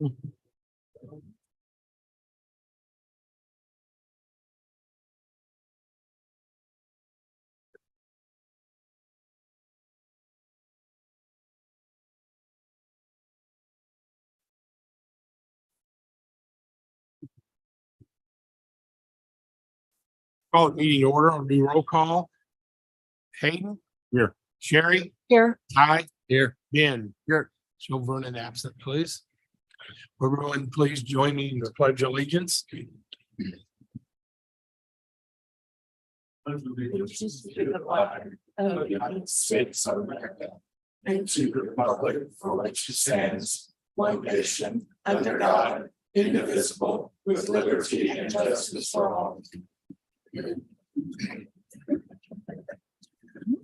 Call the meeting order. I'll do roll call. Hayden. Here. Sherry. Here. Ty. Here. Ben. Here. Joe Vernon absent, please. Everyone, please join me in the pledge of allegiance. Allegiance to the flag of the United States of America and to the republic for which it stands, one nation, under God, indivisible, with liberty and justice for all.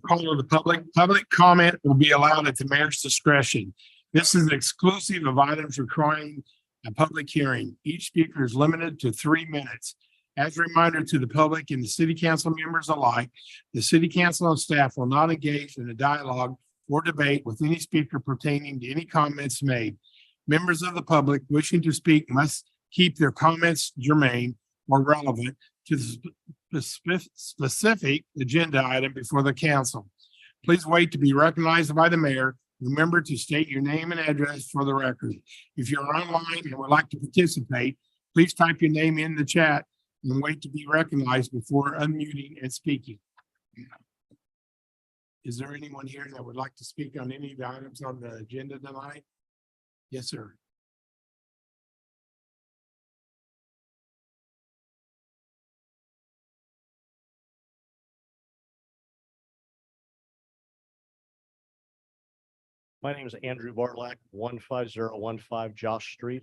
Call to the public. Public comment will be allowed at the mayor's discretion. This is exclusive of items requiring a public hearing. Each speaker is limited to 3 minutes. As a reminder to the public and the city council members alike, the city council and staff will not engage in a dialogue or debate with any speaker pertaining to any comments made. Members of the public wishing to speak must keep their comments germane or relevant to the specific agenda item before the council. Please wait to be recognized by the mayor. Remember to state your name and address for the record. If you're online and would like to participate, please type your name in the chat and wait to be recognized before unmuting and speaking. Is there anyone here that would like to speak on any of the items on the agenda tonight? Yes, sir. My name is Andrew Barlack, 15015 Josh Street.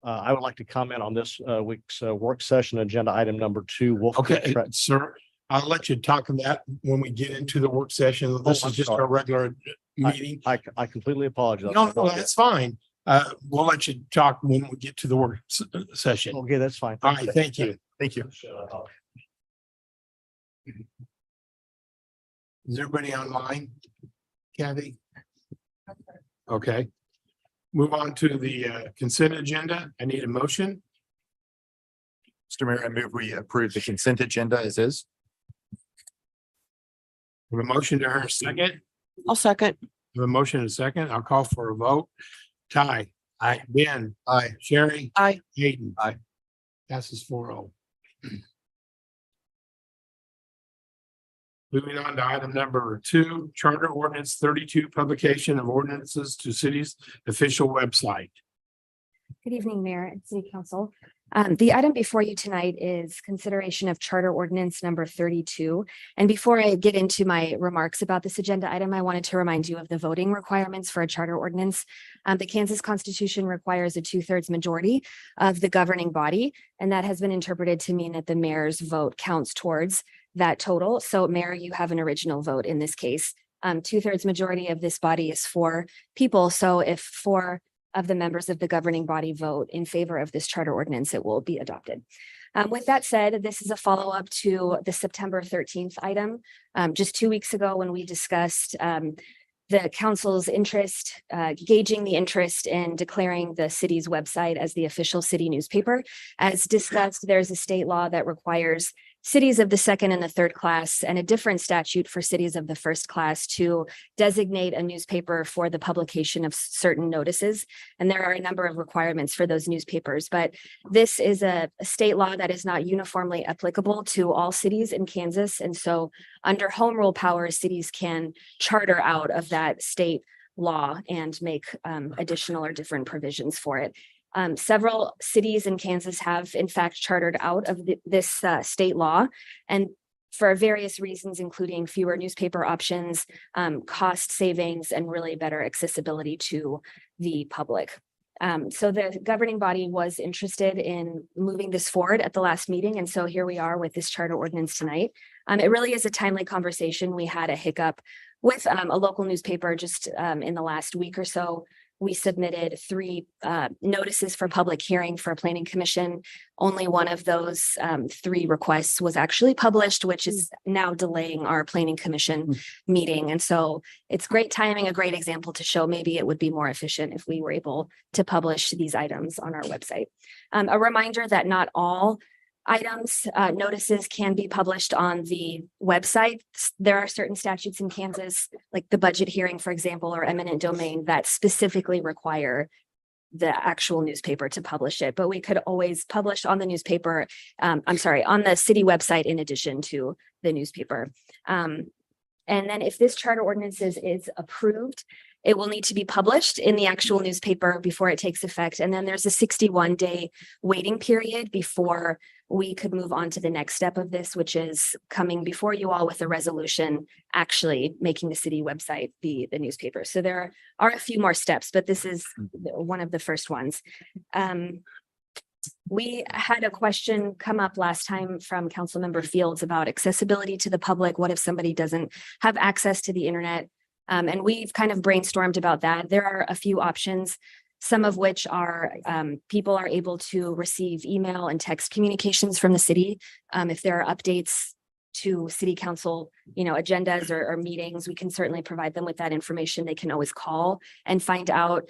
I would like to comment on this week's work session agenda item number 2. Wolf Creek Okay, Track. sir, I'll let you talk on that when we get into the work session. This I'm is just sorry. a regular meeting. I completely apologize. No, that's fine. We'll let you talk when we get to the work session. All Okay, that's fine. right, thank you. Thank you. Is everybody online? Kathy? Okay. Move on to the consent agenda. I need a motion. Mr. Mayor, I move we approve the consent agenda as is. We have a motion to her second. I'll second. We have a motion and a second. I'll call for a vote. Ty. Aye. Ben. Aye. Sherry. Aye. Hayden. Aye. Passes 4-0. Moving on to item number 2, Charter Ordinance 32, publication of ordinances to city's official website. Good evening, Mayor and City Council. The item before you tonight is consideration of Charter Ordinance number 32. And before I get into my remarks about this agenda item, I wanted to remind you of the voting requirements for a charter ordinance. The Kansas Constitution requires a 2/3 majority of the governing body, and that has been interpreted to mean that the mayor's vote counts towards that total. So Mayor, you have an original vote in this case. 2/3 majority of this body is 4 people. So if 4 of the members of the governing body vote in favor of this charter ordinance, it will be adopted. With that said, this is a follow-up to the September 13th item. Just 2 weeks ago when we discussed the council's interest, gauging the interest in declaring the city's website as the official city newspaper. As discussed, there's a state law that requires cities of the second and the third class and a different statute for cities of the first class to designate a newspaper for the publication of certain notices. And there are a number of requirements for those newspapers, but this is a state law that is not uniformly applicable to all cities in Kansas. And so under home rule powers, cities can charter out of that state law and make additional or different provisions for it. Several cities in Kansas have in fact chartered out of this state law, and for various reasons, including fewer newspaper options, cost savings, and really better accessibility to the public. So the governing body was interested in moving this forward at the last meeting. And so here we are with this charter ordinance tonight. It really is a timely conversation. We had a hiccup with a local newspaper just in the last week or so we submitted three notices for public hearing for planning commission. Only one of those three requests was actually published, which is now delaying our planning commission meeting. And so it's great timing, a great example to show maybe it would be more efficient if we were able to publish these items on our website. A reminder that not all items, notices can be published on the website. There are certain statutes in Kansas, like the budget hearing, for example, or eminent domain, that specifically require the actual newspaper to publish it. But we could always publish on the newspaper, on the city website in addition to the newspaper. And then if this charter ordinance is approved, it will need to be published in the actual newspaper before it takes effect. And then there's a 61-day waiting period before we could move on to the next step of this, which is coming before you all with a resolution, actually making the city website the newspaper. So there are a few more steps, but this is one of the first ones. We had a question come up last time from Councilmember Fields about accessibility to the public. What if somebody doesn't have access to the internet? And we've kind of brainstormed about that. There are a few options, some of which are people are able to receive email and text communications from the city. If there are updates to city council, agendas or meetings, we can certainly provide them with that information. They can always call and find out.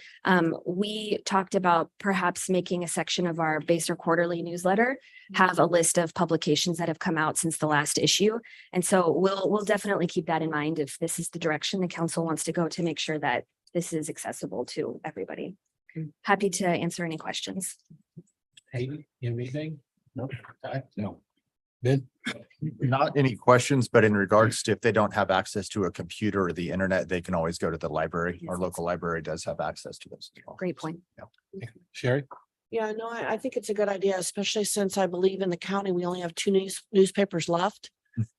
We talked about perhaps making a section of our Basehor quarterly newsletter have a list of publications that have come out since the last issue. And so we'll definitely keep that in mind if this is the direction the council wants to go, to make sure that this is accessible to everybody. Happy to answer any questions. Hayden, you have anything? No. No. Ben? Not any questions, but in regards to if they don't have access to a computer or the internet, they can always go to the library. Our local library does have access to those as well. Great point. Sherry? Yeah, no, I think it's a good idea, especially since I believe in the county, we only have two newspapers left.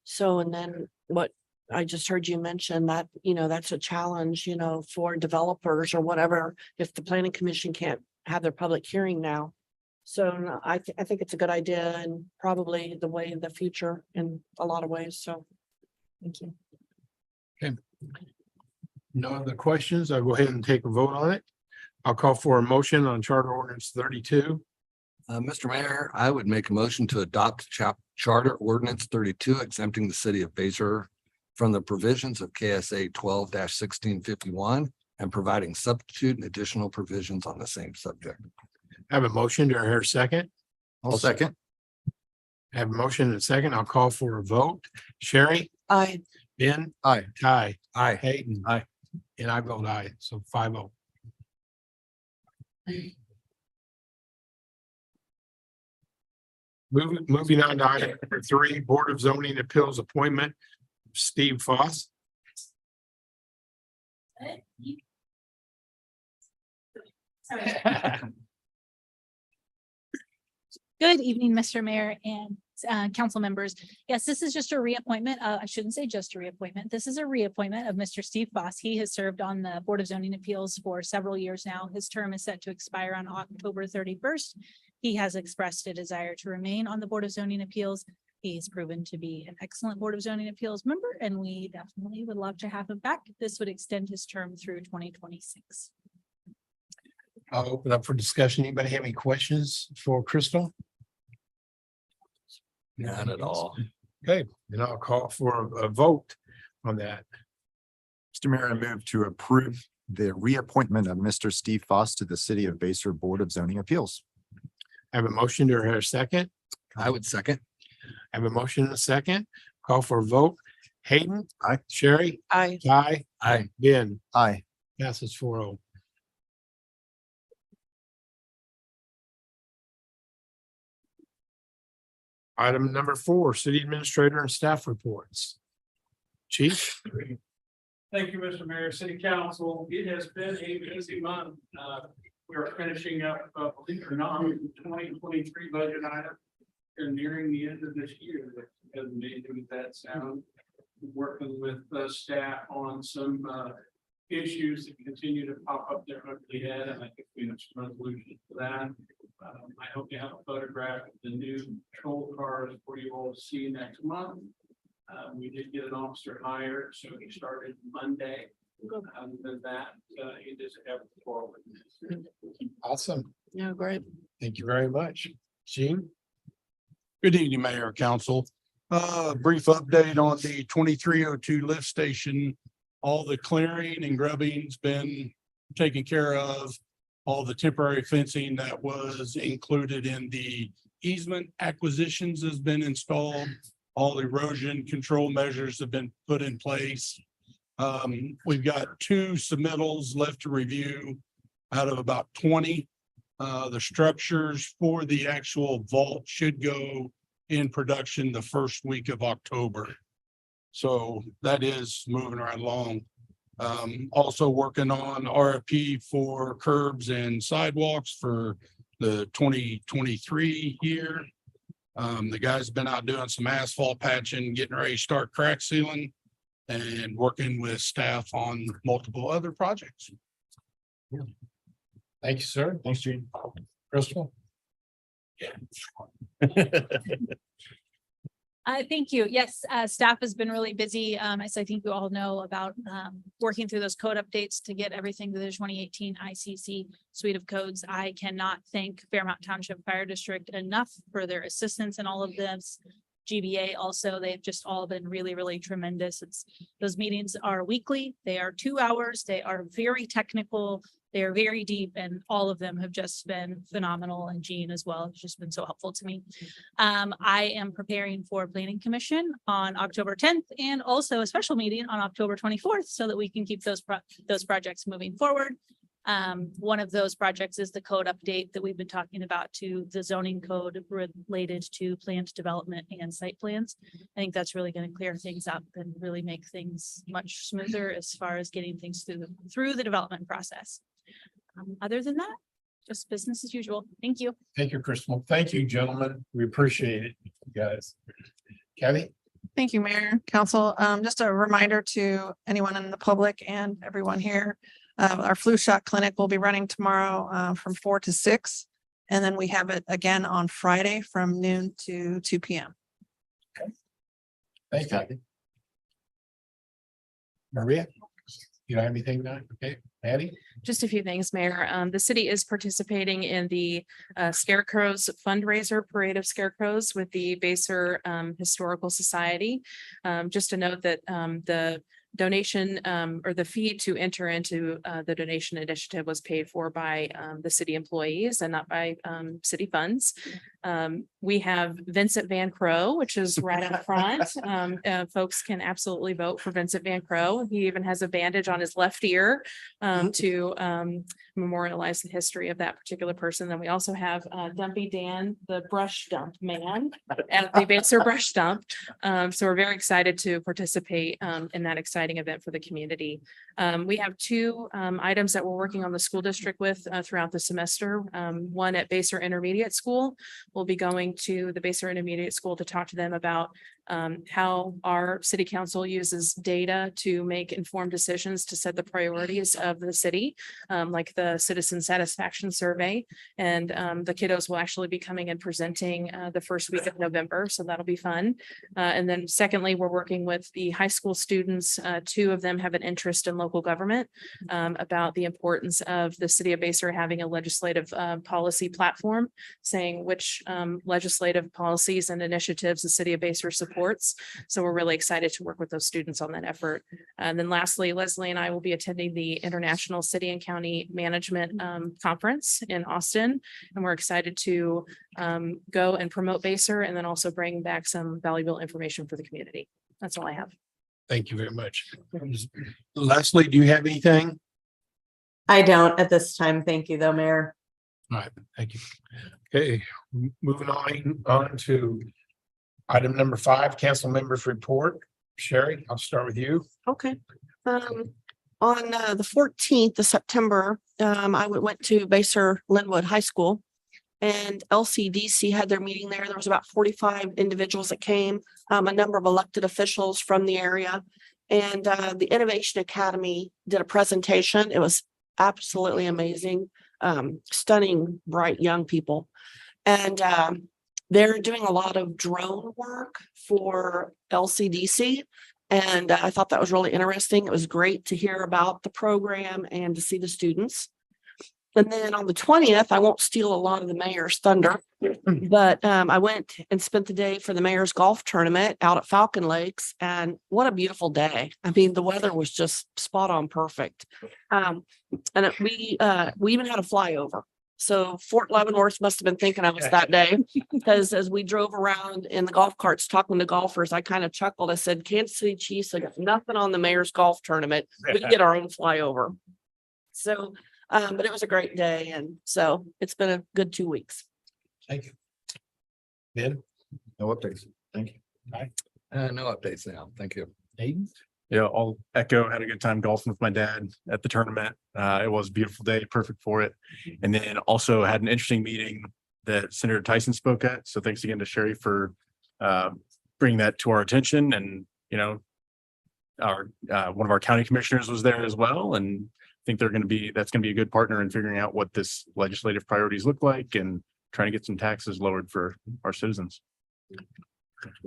So, and then what I just heard you mention that, that's a challenge, for developers or whatever, if the planning commission can't have their public hearing now. So no, I think it's a good idea and probably the way of the future in a lot of ways. So thank you. Okay. No other questions? I'll go ahead and take a vote on it. I'll call for a motion on charter ordinance 32. Mr. Mayor, I would make a motion to adopt charter ordinance 32, exempting the city of Basehor from the provisions of KSA 12-1651 and providing substitute and additional provisions on the same subject. I have a motion. Do I hear a second? I'll second. I have a motion and a second. I'll call for a vote. Sherry? I, Ben? Aye. Ty? Aye. Hayden? Aye. And I vote aye. So 5-0. Moving on to item number 3, Board of Zoning Appeals appointment, Steve Foss. Good evening, Mr. Mayor and council members. Yes, this is just a reappointment. I shouldn't say just a reappointment. This is a reappointment of Mr. Steve Foss. He has served on the Board of Zoning Appeals for several years now. His term is set to expire on October 31st. He has expressed a desire to remain on the Board of Zoning Appeals. He's proven to be an excellent Board of Zoning Appeals member, and we definitely would love to have him back. This would extend his term through 2026. I'll open up for discussion. Anybody have any questions for Crystal? Not at all. Okay, then I'll call for a vote on that. Mr. Mayor, I move to approve the reappointment of Mr. Steve Foss to the City of Basehor Board of Zoning Appeals. I have a motion. Do I hear a second? I would second. I have a motion and a second. Call for a vote. Hayden? Aye. Sherry? I, Ty? Aye. Ben? Aye. Passes 4-0. Item number 4, City Administrator and Staff Reports. Chief? Thank you, Mr. Mayor, City Council. It has been a busy month. We are finishing up, believe it or not, 2023 budget item. And nearing the end of this year, as amazing as that sounds. Working with staff on some issues that continue to pop up their ugly head, and I think we have some resolutions for that. I hope you have a photograph of the new patrol cars for you all to see next month. We did get an officer hired, so he started Monday. Other than that, it is ever forward. Awesome. Yeah, great. Thank you very much. Gene? Good evening, Mayor, Council. Brief update on the 2302 lift station. All the clearing and grubbing's been taken care of. All the temporary fencing that was included in the easement acquisitions has been installed. All erosion control measures have been put in place. We've got 2 submittals left to review out of about 20. The structures for the actual vault should go in production the first week of October. So that is moving right along. Also working on RFP for curbs and sidewalks for the 2023 year. The guys been out doing some asphalt patching, getting ready to start crack sealing and working with staff on multiple other projects. Thank you, sir. Thanks, Gene. Crystal? Thank you. Yes, staff has been really busy. As I think you all know about, working through those code updates to get everything to the 2018 ICC suite of codes. I cannot thank Fairmount Township Fire District enough for their assistance in all of this. GBA also, they've just all been really, really tremendous. Those meetings are weekly. They are 2 hours. They are very technical. They are very deep, and all of them have just been phenomenal. And Jean as well has just been so helpful to me. I am preparing for Planning Commission on October 10th and also a special meeting on October 24th so that we can keep those projects moving forward. One of those projects is the code update that we've been talking about to the zoning code related to planned development and site plans. I think that's really going to clear things up and really make things much smoother as far as getting things through the development process. Other than that, just business as usual. Thank you. Thank you, Crystal. Thank you, gentlemen. We appreciate it, you guys. Kathy? Thank you, Mayor, Council. Just a reminder to anyone in the public and everyone here. Our flu shot clinic will be running tomorrow from 4 to 6. And then we have it again on Friday from noon to 2 p.m. Thank you. Maria? You don't have anything now? Okay, Patty? Just a few things, Mayor. The city is participating in the Scarecrows fundraiser, Parade of Scarecrows with the Basehor Historical Society. Just to note that the donation or the fee to enter into the donation initiative was paid for by the city employees and not by city funds. We have Vincent Van Crow, which is right up front. Folks can absolutely vote for Vincent Van Crow. He even has a bandage on his left ear to memorialize the history of that particular person. Then we also have Dumpy Dan, the brush dump man at the Basehor Brush Dump. So we're very excited to participate in that exciting event for the community. We have 2 items that we're working on the school district with throughout the semester. One at Basehor Intermediate School. We'll be going to the Basehor Intermediate School to talk to them about how our city council uses data to make informed decisions to set the priorities of the city, like the citizen satisfaction survey. And the kiddos will actually be coming and presenting the first week of November. So that'll be fun. And then secondly, we're working with the high school students. 2 of them have an interest in local government about the importance of the city of Basehor having a legislative policy platform, saying which legislative policies and initiatives the city of Basehor supports. So we're really excited to work with those students on that effort. And then lastly, Leslie and I will be attending the International City and County Management Conference in Austin. And we're excited to go and promote Basehor and then also bring back some valuable information for the community. That's all I have. Thank you very much. Leslie, do you have anything? I don't at this time. Thank you, though, Mayor. All right, thank you. Okay, moving on to item number 5, council members report. Sherry, I'll start with you. Okay. On the 14th of September, I went to Basehor Linwood High School, and LCDC had their meeting there. There was about 45 individuals that came, a number of elected officials from the area, and the Innovation Academy did a presentation. It was absolutely amazing, stunning, bright young people, and they're doing a lot of drone work for LCDC. And I thought that was really interesting. It was great to hear about the program and to see the students. And then on the 20th, I won't steal a lot of the mayor's thunder, but I went and spent the day for the mayor's golf tournament out at Falcon Lakes. And what a beautiful day. I mean, the weather was just spot on perfect. We even had a flyover. So Fort Leavenworth must have been thinking of us that day, because as we drove around in the golf carts talking to golfers, I kind of chuckled. I said, Kansas City Chiefs, I got nothing on the mayor's golf tournament. We can get our own flyover. So, but it was a great day. And so it's been a good 2 weeks. Thank you. Ben? No updates. Thank you. No updates now. Thank you. Hayden? Yeah, I'll echo, had a good time golfing with my dad at the tournament. It was a beautiful day, perfect for it. And then also had an interesting meeting that Senator Tyson spoke at. So thanks again to Sherry for bringing that to our attention. And, you know, our one of our county commissioners was there as well. And I think that's going to be a good partner in figuring out what this legislative priorities look like and trying to get some taxes lowered for our citizens.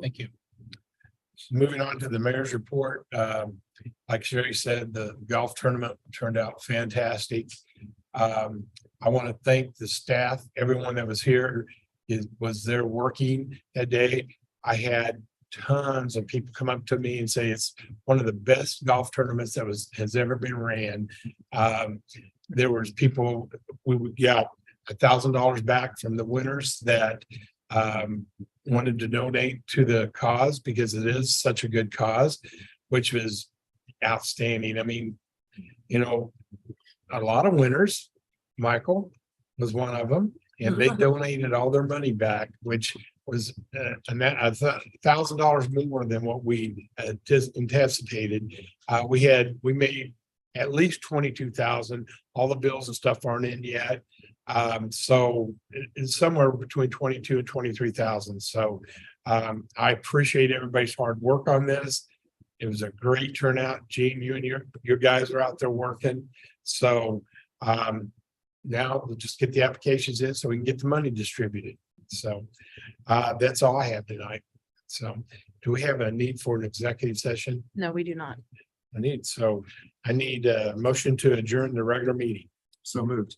Thank you. Moving on to the mayor's report. Like Sherry said, the golf tournament turned out fantastic. I want to thank the staff, everyone that was here was there working that day. I had tons of people come up to me and say it's one of the best golf tournaments that has ever been ran. There was people, we got $1,000 back from the winners that wanted to donate to the cause because it is such a good cause, which was outstanding. I mean, you know, a lot of winners, Michael was one of them, and they donated all their money back, which was $1,000 more than what we anticipated. We made at least 22,000. All the bills and stuff aren't in yet. So it's somewhere between 22 and 23,000. So I appreciate everybody's hard work on this. It was a great turnout. Gene, you and your guys are out there working. So now we'll just get the applications in so we can get the money distributed. So that's all I have tonight. So do we have a need for an executive session? No, we do not. I need a motion to adjourn the regular meeting. So moved.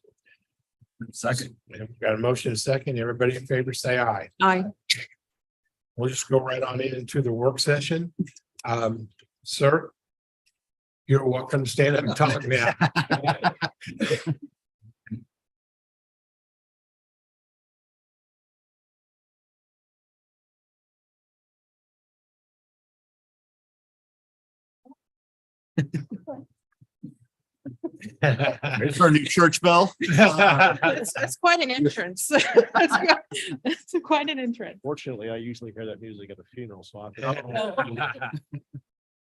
Second. Got a motion and a second. Everybody in favor, say aye. Aye. We'll just go right on into the work session. Sir, you're welcome to stand up and talk now. It's our new church bell. It's quite an entrance. It's quite an entrance. Fortunately, I usually hear that music at a funeral, so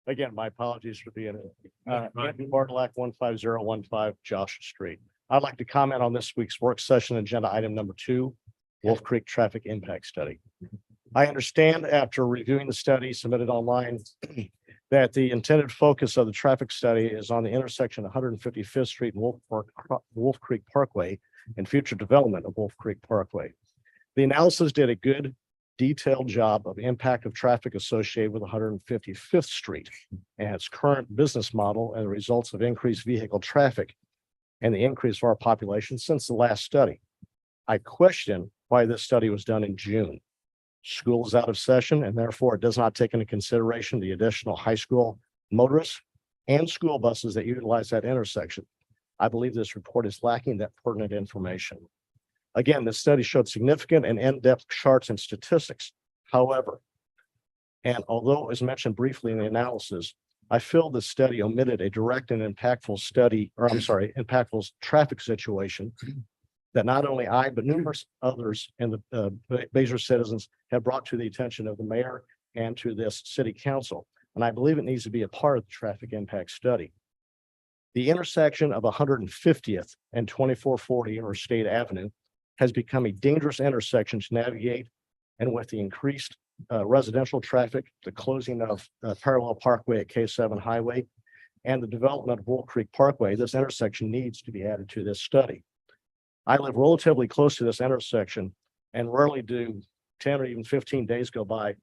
again, my apologies for being Anthony Bartolak, 15015 Josh Street. I'd like to comment on this week's work session agenda item number 2, Wolf Creek Traffic Impact Study. I understand after reviewing the study submitted online that the intended focus of the traffic study is on the intersection of 155th Street and Wolf Creek Parkway and future development of Wolf Creek Parkway. The analysis did a good, detailed job of impact of traffic associated with 155th Street and its current business model and the results of increased vehicle traffic and the increase of our population since the last study. I question why this study was done in June. School is out of session and therefore it does not take into consideration the additional high school motorists and school buses that utilize that intersection. I believe this report is lacking that pertinent information. Again, this study showed significant and in-depth charts and statistics. However, and although it was mentioned briefly in the analysis, I feel the study omitted a direct and impactful impactful traffic situation that not only I, but numerous others and the Basehor citizens have brought to the attention of the mayor and to this city council. And I believe it needs to be a part of the traffic impact study. The intersection of 150th and 2440 Interstate Avenue has become a dangerous intersection to navigate. And with the increased residential traffic, the closing of parallel parkway at K7 Highway, and the development of Wolf Creek Parkway, this intersection needs to be added to this study. I live relatively close to this intersection and rarely do 10 or even 15 days go by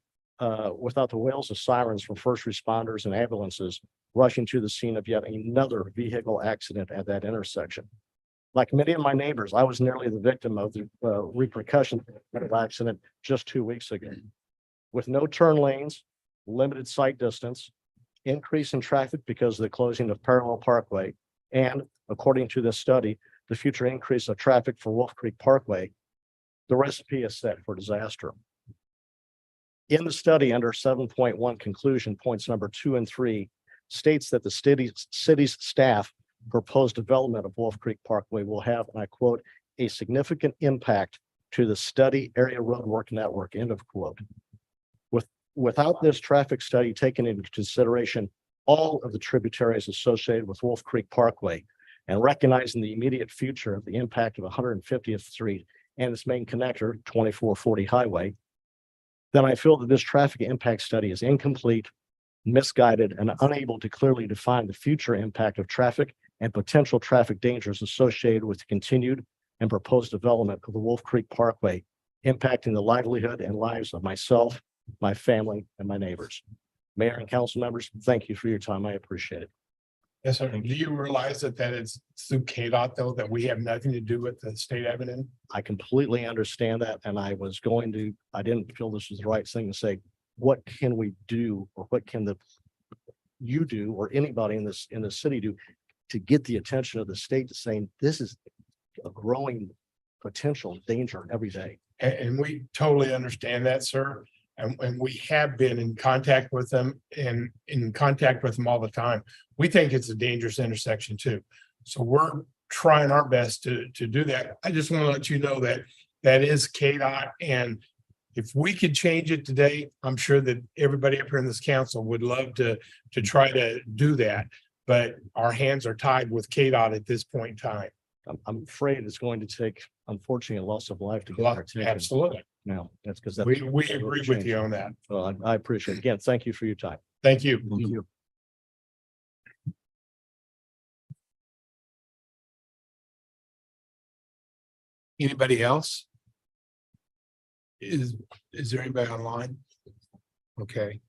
without the wails of sirens from first responders and ambulances rushing to the scene of yet another vehicle accident at that intersection. Like many of my neighbors, I was nearly the victim of the repercussions of the accident just 2 weeks ago. With no turn lanes, limited sight distance, increase in traffic because of the closing of Parallel Parkway, and according to this study, the future increase of traffic for Wolf Creek Parkway, the recipe is set for disaster. In the study under 7.1 conclusion, points number 2 and 3 states that the city's staff proposed development of Wolf Creek Parkway will have, and I quote, a significant impact to the study area roadwork network, end of quote. Without this traffic study taken into consideration, all of the tributaries associated with Wolf Creek Parkway, and recognizing the immediate future of the impact of 150th Street and its main connector, 2440 Highway, then I feel that this traffic impact study is incomplete, misguided, and unable to clearly define the future impact of traffic and potential traffic dangers associated with the continued and proposed development of the Wolf Creek Parkway, impacting the livelihood and lives of myself, my family, and my neighbors. Mayor and council members, thank you for your time. I appreciate it. Yes, sir. Do you realize that it's through KDOT though, that we have nothing to do with the state avenue? I completely understand that, and I didn't feel this was the right thing to say. What can we do, or what can you do, or anybody in the city do to get the attention of the state to saying this is a growing potential danger every day? And we totally understand that, sir. And we have been in contact with them and in contact with them all the time. We think it's a dangerous intersection too. So we're trying our best to do that. I just want to let you know that is KDOT. And if we could change it today, I'm sure that everybody up here in this council would love to try to do that. But our hands are tied with KDOT at this point in time. I'm afraid it's going to take, unfortunately, a loss of life to get our attention. Absolutely. Now, that's because We agree with you on that. Well, I appreciate it. Again, thank you for your time. Thank you. Thank you. Anybody else? Is there anybody online? Okay.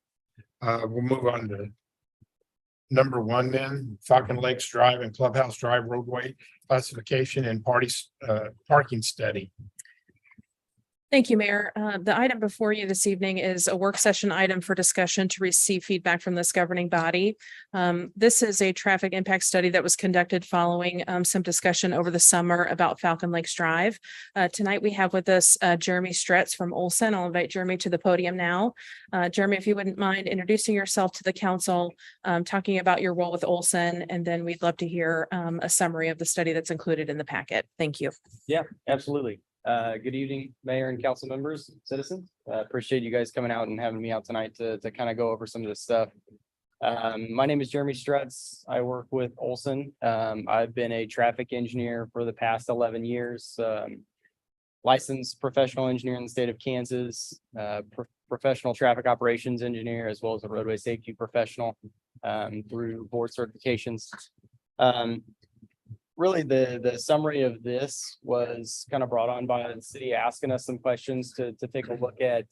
We'll move on to number 1 then, Falcon Lakes Drive and Clubhouse Drive roadway classification and parking study. Thank you, Mayor. The item before you this evening is a work session item for discussion to receive feedback from this governing body. This is a traffic impact study that was conducted following some discussion over the summer about Falcon Lakes Drive. Tonight we have with us Jeremy Stretz from Olson. I'll invite Jeremy to the podium now. Jeremy, if you wouldn't mind introducing yourself to the council, talking about your role with Olson, and then we'd love to hear a summary of the study that's included in the packet. Thank you. Yeah, absolutely. Good evening, Mayor and council members, citizens. Appreciate you guys coming out and having me out tonight to kind of go over some of this stuff. My name is Jeremy Stretz. I work with Olson. I've been a traffic engineer for the past 11 years. Licensed professional engineer in the state of Kansas, professional traffic operations engineer, as well as a roadway safety professional through board certifications. Really, the summary of this was kind of brought on by the city asking us some questions to take a look at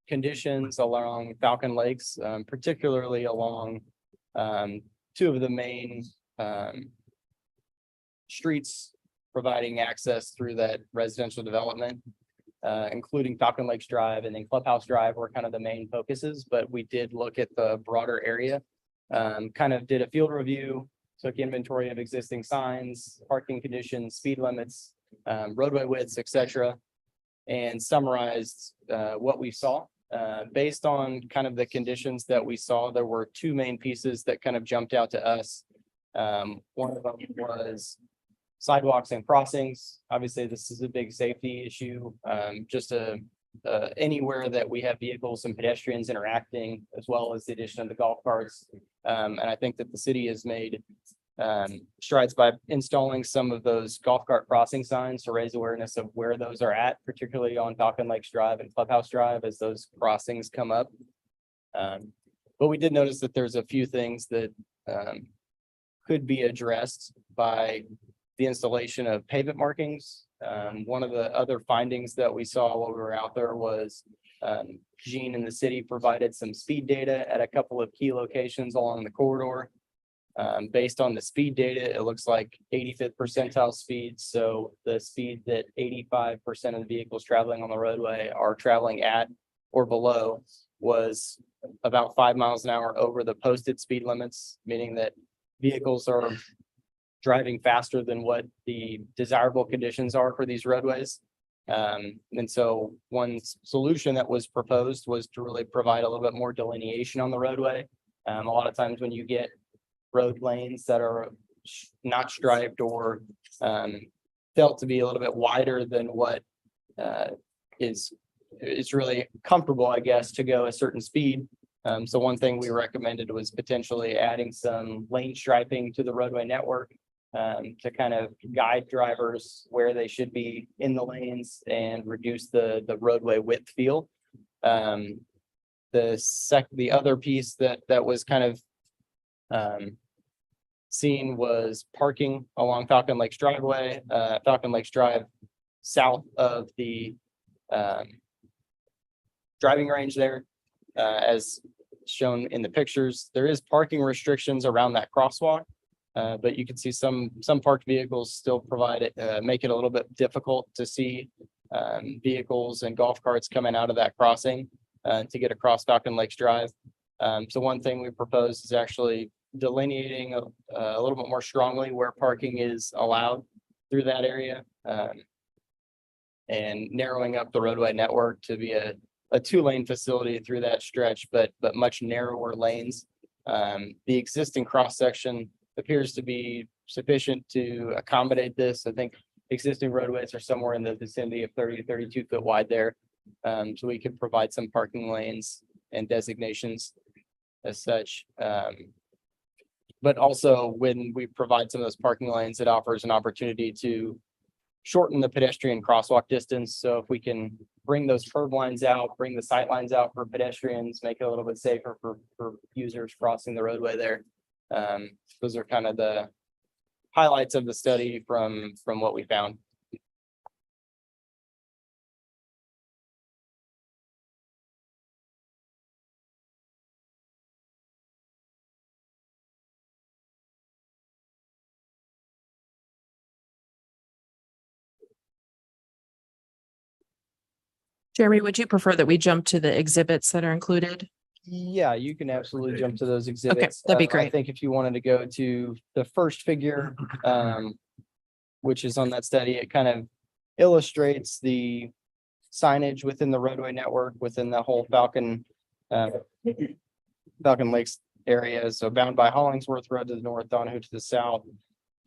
conditions along Falcon Lakes, particularly along 2 of the main streets providing access through that residential development, including Falcon Lakes Drive and then Clubhouse Drive were kind of the main focuses, but we did look at the broader area, kind of did a field review, took inventory of existing signs, parking conditions, speed limits, roadway widths, etc., and summarized what we saw. Based on kind of the conditions that we saw, there were 2 main pieces that kind of jumped out to us. One of them was sidewalks and crossings. Obviously, this is a big safety issue. Just anywhere that we have vehicles and pedestrians interacting, as well as the addition of the golf carts. And I think that the city has made strides by installing some of those golf cart crossing signs to raise awareness of where those are at, particularly on Falcon Lakes Drive and Clubhouse Drive as those crossings come up. But we did notice that there's a few things that could be addressed by the installation of pavement markings One of the other findings that we saw while we were out there was Gene and the city provided some speed data at a couple of key locations along the corridor. Based on the speed data, it looks like 85th percentile speed. So the speed that 85% of the vehicles traveling on the roadway are traveling at or below was about 5 miles an hour over the posted speed limits, meaning that vehicles are driving faster than what the desirable conditions are for these roadways. And so one solution that was proposed was to really provide a little bit more delineation on the roadway. A lot of times when you get road lanes that are not striped or felt to be a little bit wider than what is really comfortable, I guess, to go a certain speed. So one thing we recommended was potentially adding some lane striping to the roadway network to kind of guide drivers where they should be in the lanes and reduce the roadway width feel. The other piece that was kind of seen was parking along Falcon Lakes driveway, Falcon Lakes Drive, south of the driving range there. As shown in the pictures, there is parking restrictions around that crosswalk. But you can see some parked vehicles still provide it, make it a little bit difficult to see vehicles and golf carts coming out of that crossing to get across Falcon Lakes Drive. So one thing we propose is actually delineating a little bit more strongly where parking is allowed through that area and narrowing up the roadway network to be a 2-lane facility through that stretch, but much narrower lanes. The existing cross section appears to be sufficient to accommodate this. I think existing roadways are somewhere in the vicinity of 30 to 32 foot wide there. So we could provide some parking lanes and designations as such. But also when we provide some of those parking lanes, it offers an opportunity to shorten the pedestrian crosswalk distance. So if we can bring those curb lines out, bring the sight lines out for pedestrians, make it a little bit safer for users crossing the roadway there. Those are kind of the highlights of the study from what we found. Jeremy, would you prefer that we jump to the exhibits that are included? Yeah, you can absolutely jump to those exhibits. that'd be I great. think if you wanted to go to the first figure, which is on that study, it kind of illustrates the signage within the roadway network, within the whole Falcon Lakes area. So bound by Hollingsworth Road to the north, Donahue to the south,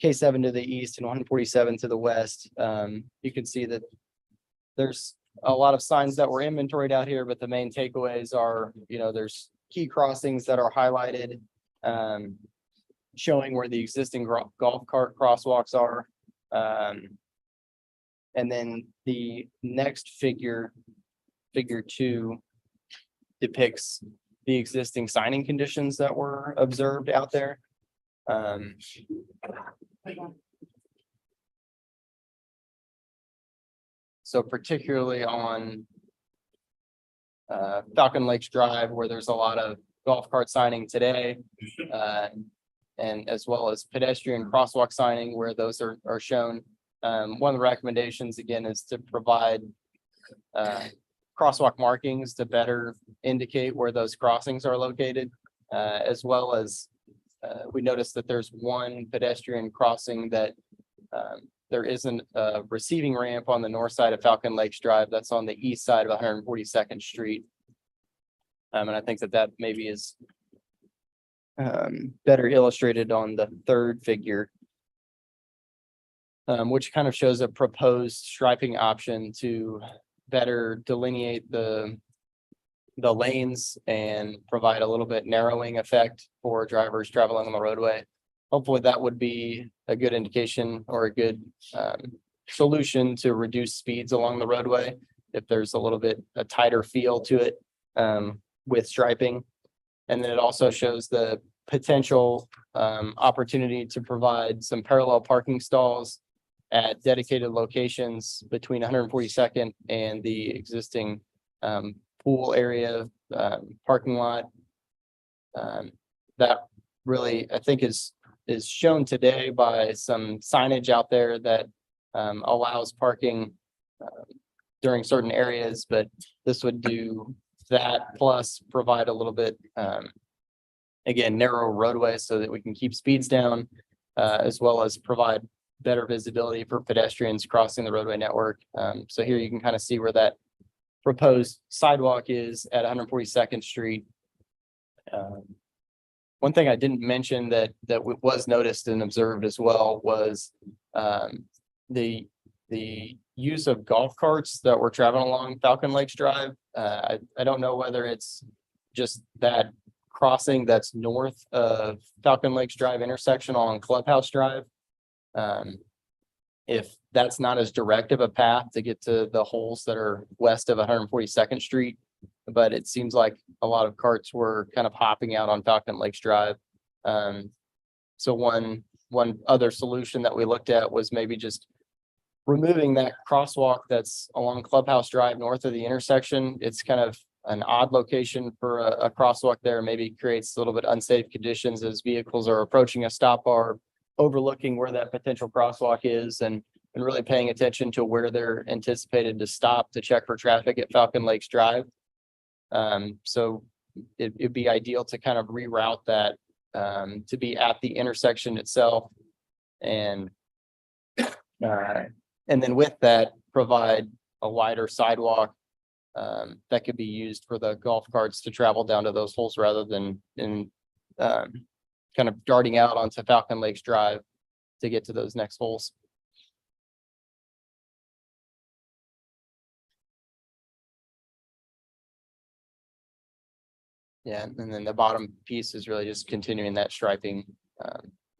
K7 to the east, and 147 to the west. You can see that there's a lot of signs that were inventoried out here, but the main takeaways are, there's key crossings that are highlighted, showing where the existing golf cart crosswalks are. And then the next figure 2, depicts the existing signing conditions that were observed out there. So particularly on Falcon Lakes Drive, where there's a lot of golf cart signing today, and as well as pedestrian crosswalk signing where those are shown. One of the recommendations, again, is to provide crosswalk markings to better indicate where those crossings are located, as well as we noticed that there's one pedestrian crossing that there isn't a receiving ramp on the north side of Falcon Lakes Drive. That's on the east side of 142nd Street. And I think that maybe is better illustrated on the third figure, which kind of shows a proposed striping option to better delineate the lanes and provide a little bit narrowing effect for drivers traveling on the roadway. Hopefully that would be a good indication or a good solution to reduce speeds along the roadway if there's a little bit a tighter feel to it with striping. And then it also shows the potential opportunity to provide some parallel parking stalls at dedicated locations between 142nd and the existing pool area, parking lot. That really, I think, is shown today by some signage out there that allows parking during certain areas, but this would do that plus provide a little bit again, narrow roadway so that we can keep speeds down, as well as provide better visibility for pedestrians crossing the roadway network. So here you can kind of see where that proposed sidewalk is at 142nd Street. One thing I didn't mention that was noticed and observed as well was the use of golf carts that were traveling along Falcon Lakes Drive. I don't know whether it's just that crossing that's north of Falcon Lakes Drive intersection on Clubhouse Drive. If that's not as direct of a path to get to the holes that are west of 142nd Street, but it seems like a lot of carts were kind of hopping out on Falcon Lakes Drive. So one other solution that we looked at was maybe just removing that crosswalk that's along Clubhouse Drive north of the intersection. It's kind of an odd location for a crosswalk there, maybe creates a little bit unsafe conditions as vehicles are approaching a stop bar, overlooking where that potential crosswalk is and really paying attention to where they're anticipated to stop to check for traffic at Falcon Lakes Drive. So it'd be ideal to kind of reroute that to be at the intersection itself. And then with that, provide a wider sidewalk that could be used for the golf carts to travel down to those holes rather than kind of darting out onto Falcon Lakes Drive to get to those next holes. Yeah, and then the bottom piece is really just continuing that striping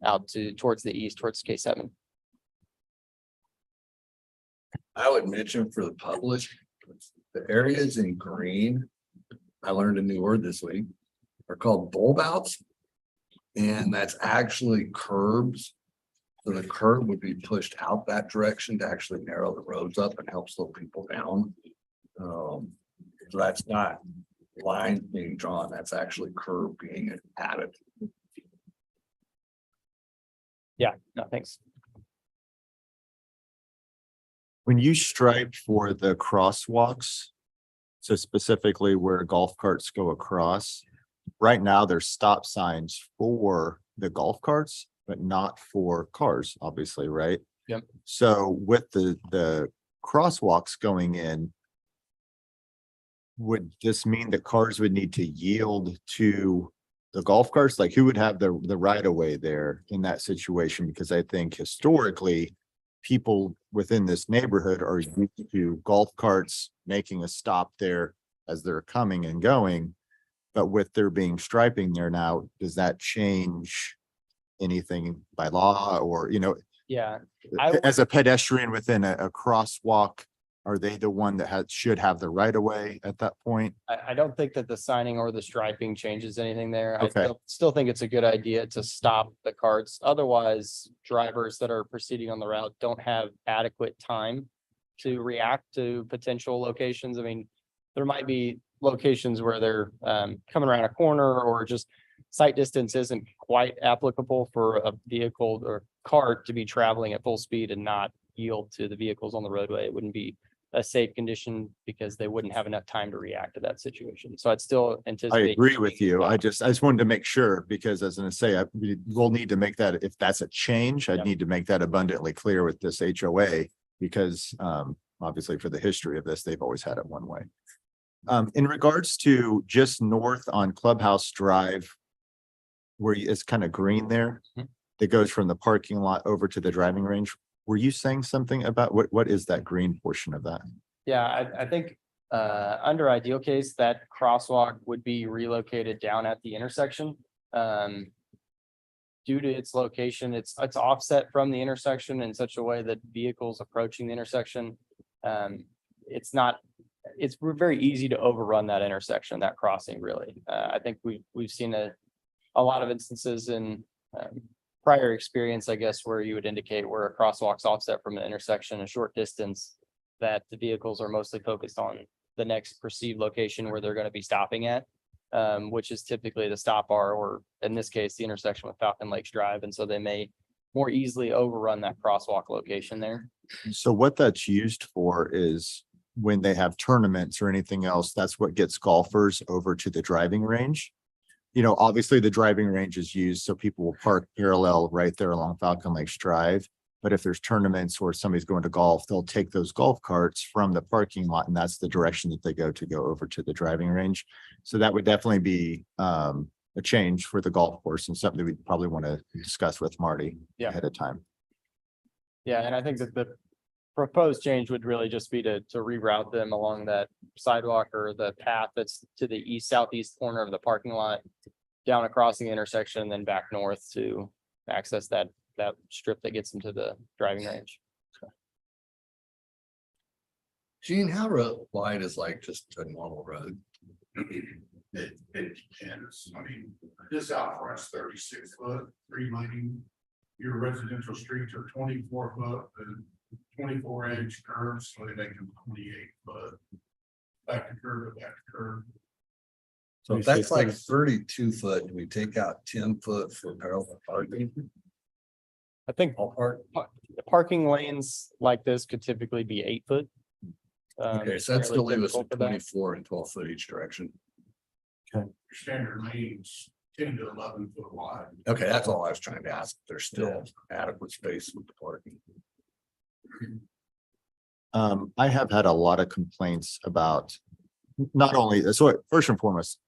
out towards the east, towards K7. I would mention for the public, the areas in green, I learned a new word this week, are called bulb outs. And that's actually curbs. So the curb would be pushed out that direction to actually narrow the roads up and help slow people down. So that's not lines being drawn, that's actually curb being added. Yeah, no, thanks. When you striped for the crosswalks, so specifically where golf carts go across, right now there's stop signs for the golf carts, but not for cars, obviously, right? Yep. So with the crosswalks going in, would this mean that cars would need to yield to the golf carts? Like who would have the right of way there in that situation? Because I think historically, people within this neighborhood are used to golf carts making a stop there as they're coming and going. But with there being striping there now, does that change anything by law or, Yeah, as a pedestrian within a crosswalk, are they the one that should have the right of way at that point? I don't think that the signing or the striping changes anything there. Okay. I still think it's a good idea to stop the carts. Otherwise, drivers that are proceeding on the route don't have adequate time to react to potential locations. I mean, there might be locations where they're coming around a corner or just sight distance isn't quite applicable for a vehicle or cart to be traveling at full speed and not yield to the vehicles on the roadway. It wouldn't be a safe condition because they wouldn't have enough time to react to that situation. So I'd still I anticipate. agree with you. I just wanted to make sure because as I say, we'll need to make that, if that's a change, I'd Yep. need to make that abundantly clear with this HOA because obviously for the history of this, they've always had it one way. In regards to just north on Clubhouse Drive, where it's kind of green there, that goes from the parking lot over to the driving range. Were you saying something about what is that green portion of that? Yeah, I think under ideal case, that crosswalk would be relocated down at the intersection. Due to its location, it's offset from the intersection in such a way that vehicles approaching the intersection, it's very easy to overrun that intersection, that crossing really. I think we've seen a lot of instances in prior experience, I guess, where you would indicate where a crosswalk's offset from the intersection a short distance, that the vehicles are mostly focused on the next perceived location where they're going to be stopping at, which is typically the stop bar, or in this case, the intersection with Falcon Lakes Drive. And so they may more easily overrun that crosswalk location there. So what that's used for is when they have tournaments or anything else, that's what gets golfers over to the driving range. You know, obviously the driving range is used so people will park parallel right there along Falcon Lakes Drive. But if there's tournaments or somebody's going to golf, they'll take those golf carts from the parking lot, and that's the direction that they go over to the driving range. So that would definitely be a change for the golf course, and something we probably want to discuss with Marty ahead of time. Yeah, and I think that the proposed change would really just be to reroute them along that sidewalk or the path that's to the east southeast corner of the parking lot, down across the intersection, and then back north to access that strip that gets into the driving range. Gene, how wide is like just a normal road? It depends. I mean, this out front's 36 foot, 3 lane. Your residential streets are 24 foot and 24-inch curves, so they make them 28 foot. Back to curve, back to curve. So if that's like 32 foot, do we take out 10 foot for parallel parking? I think the parking lanes like this could typically be 8 foot. Okay, so that's still fairly leave us typical at for that. 24 and 12 foot each direction. Your standard lanes 10 to 11 foot wide. Okay, that's all I was trying to ask. There's still adequate space with the parking. I have had a lot of complaints about not only, so first and foremost,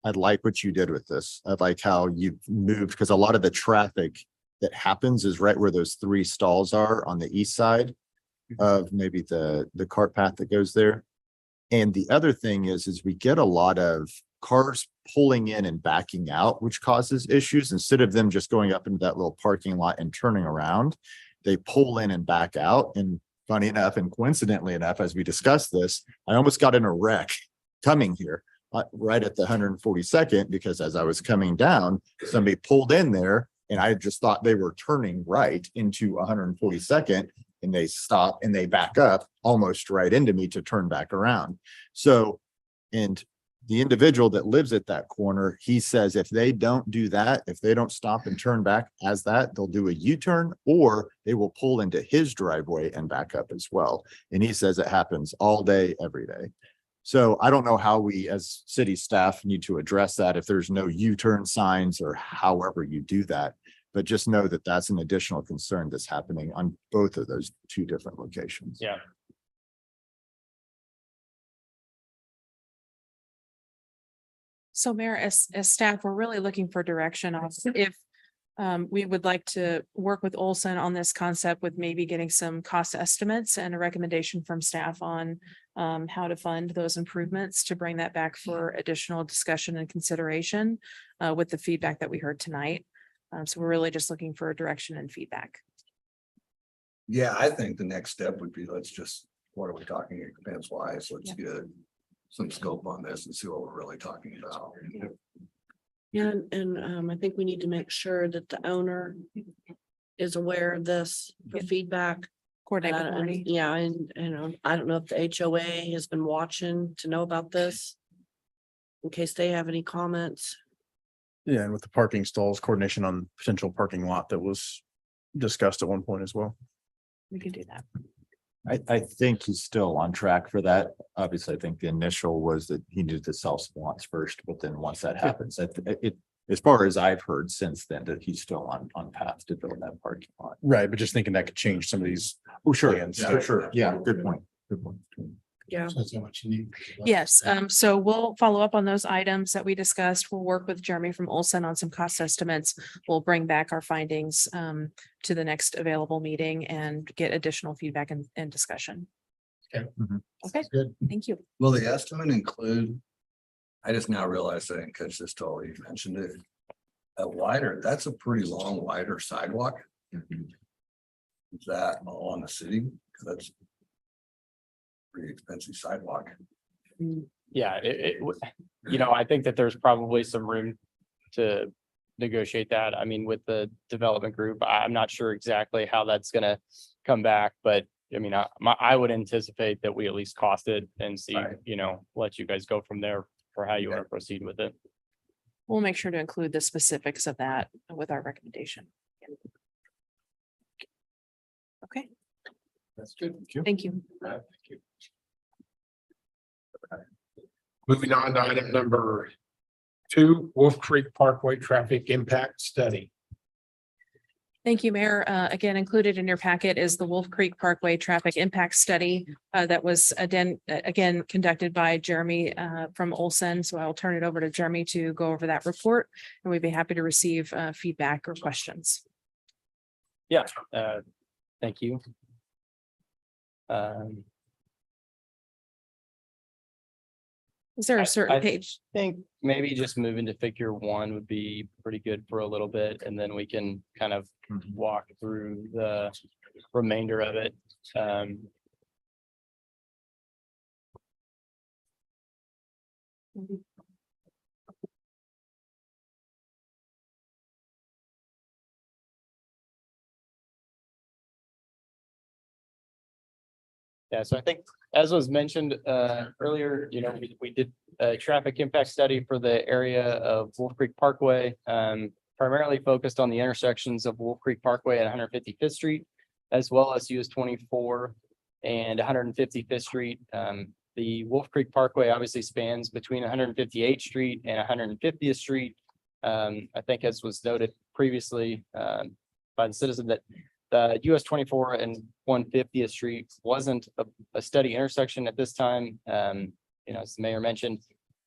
I like what you did with this. I like how you've moved, because a lot of the traffic that happens is right where those 3 stalls are on the east side of maybe the cart path that goes there. And the other thing is we get a lot of cars pulling in and backing out, which causes issues. Instead of them just going up into that little parking lot and turning around, they pull in and back out. And funny enough, and coincidentally enough, as we discussed this, I almost got in a wreck coming here right at the 142nd, because as I was coming down, somebody pulled in there and I just thought they were turning right into 142nd, and they stop and they back up almost right into me to turn back around. So, and the individual that lives at that corner, he says if they don't do that, if they don't stop and turn back as that, they'll do a U-turn, or they will pull into his driveway and back up as well. And he says it happens all day, every day. So I don't know how we as city staff need to address that if there's no U-turn signs or however you do that. But just know that that's an additional concern that's happening on both of those 2 different locations. Yeah. So Mayor, as staff, we're really looking for direction on if we would like to work with Olson on this concept with maybe getting some cost estimates and a recommendation from staff on how to fund those improvements to bring that back for additional discussion and consideration with the feedback that we heard tonight. So we're really just looking for direction and feedback. Yeah, I think the next step would be, let's just, what are we talking expense wise? Let's get some scope on this and see what we're really talking about. Yeah, and I think we need to make sure that the owner is aware of this for feedback. Coordinate with Marty. Yeah, and I don't know if the HOA has been watching to know about this, in case they have any comments. Yeah, and with the parking stalls, coordination on potential parking lot that was discussed at one point as well. We can do that. I think he's still on track for that. Obviously, I think the initial was that he needed to sell some lots first, but then once that happens, as far as I've heard since then, that he's still on path to build that parking lot. Right, but just thinking that could change some of these. Oh, sure. plans. For sure. Yeah, good point. Good point. Yeah. So that's how much you need. Yes, so we'll follow up on those items that we discussed. We'll work with Jeremy from Olson on some cost estimates. We'll bring back our findings to the next available meeting and get additional feedback and discussion. Okay. Okay, Good. thank you. Will the estimate include? I just now realized I didn't catch this till you mentioned it. A wider, that's a pretty long, wider sidewalk. Is that all on the city? 'Cause that's pretty expensive sidewalk. Yeah, I think that there's probably some room to negotiate that. I mean, with the development group, I'm not sure exactly how that's gonna come back, but I mean, I would anticipate that we at least cost it and see, let you guys go from there for how you want to proceed with it. We'll make sure to include the specifics of that with our recommendation. Okay, That's good. thank you. Moving on to item number 2, Wolf Creek Parkway Traffic Impact Study. Thank you, Mayor. Again, included in your packet is the Wolf Creek Parkway Traffic Impact Study that was again conducted by Jeremy from Olson. So I'll turn it over to Jeremy to go over that report, and we'd be happy to receive feedback or questions. Yeah, thank you. Is there a certain I page? think maybe just moving to figure 1 would be pretty good for a little bit, and then we can kind of walk through the remainder of it. Yeah, so I think as was mentioned earlier, we did a traffic impact study for the area of Wolf Creek Parkway, primarily focused on the intersections of Wolf Creek Parkway and 155th Street, as well as US 24 and 155th Street. The Wolf Creek Parkway obviously spans between 158th Street and 150th Street. I think as was noted previously by the citizen that the US 24 and 150th Street wasn't a steady intersection at this time. As the mayor mentioned,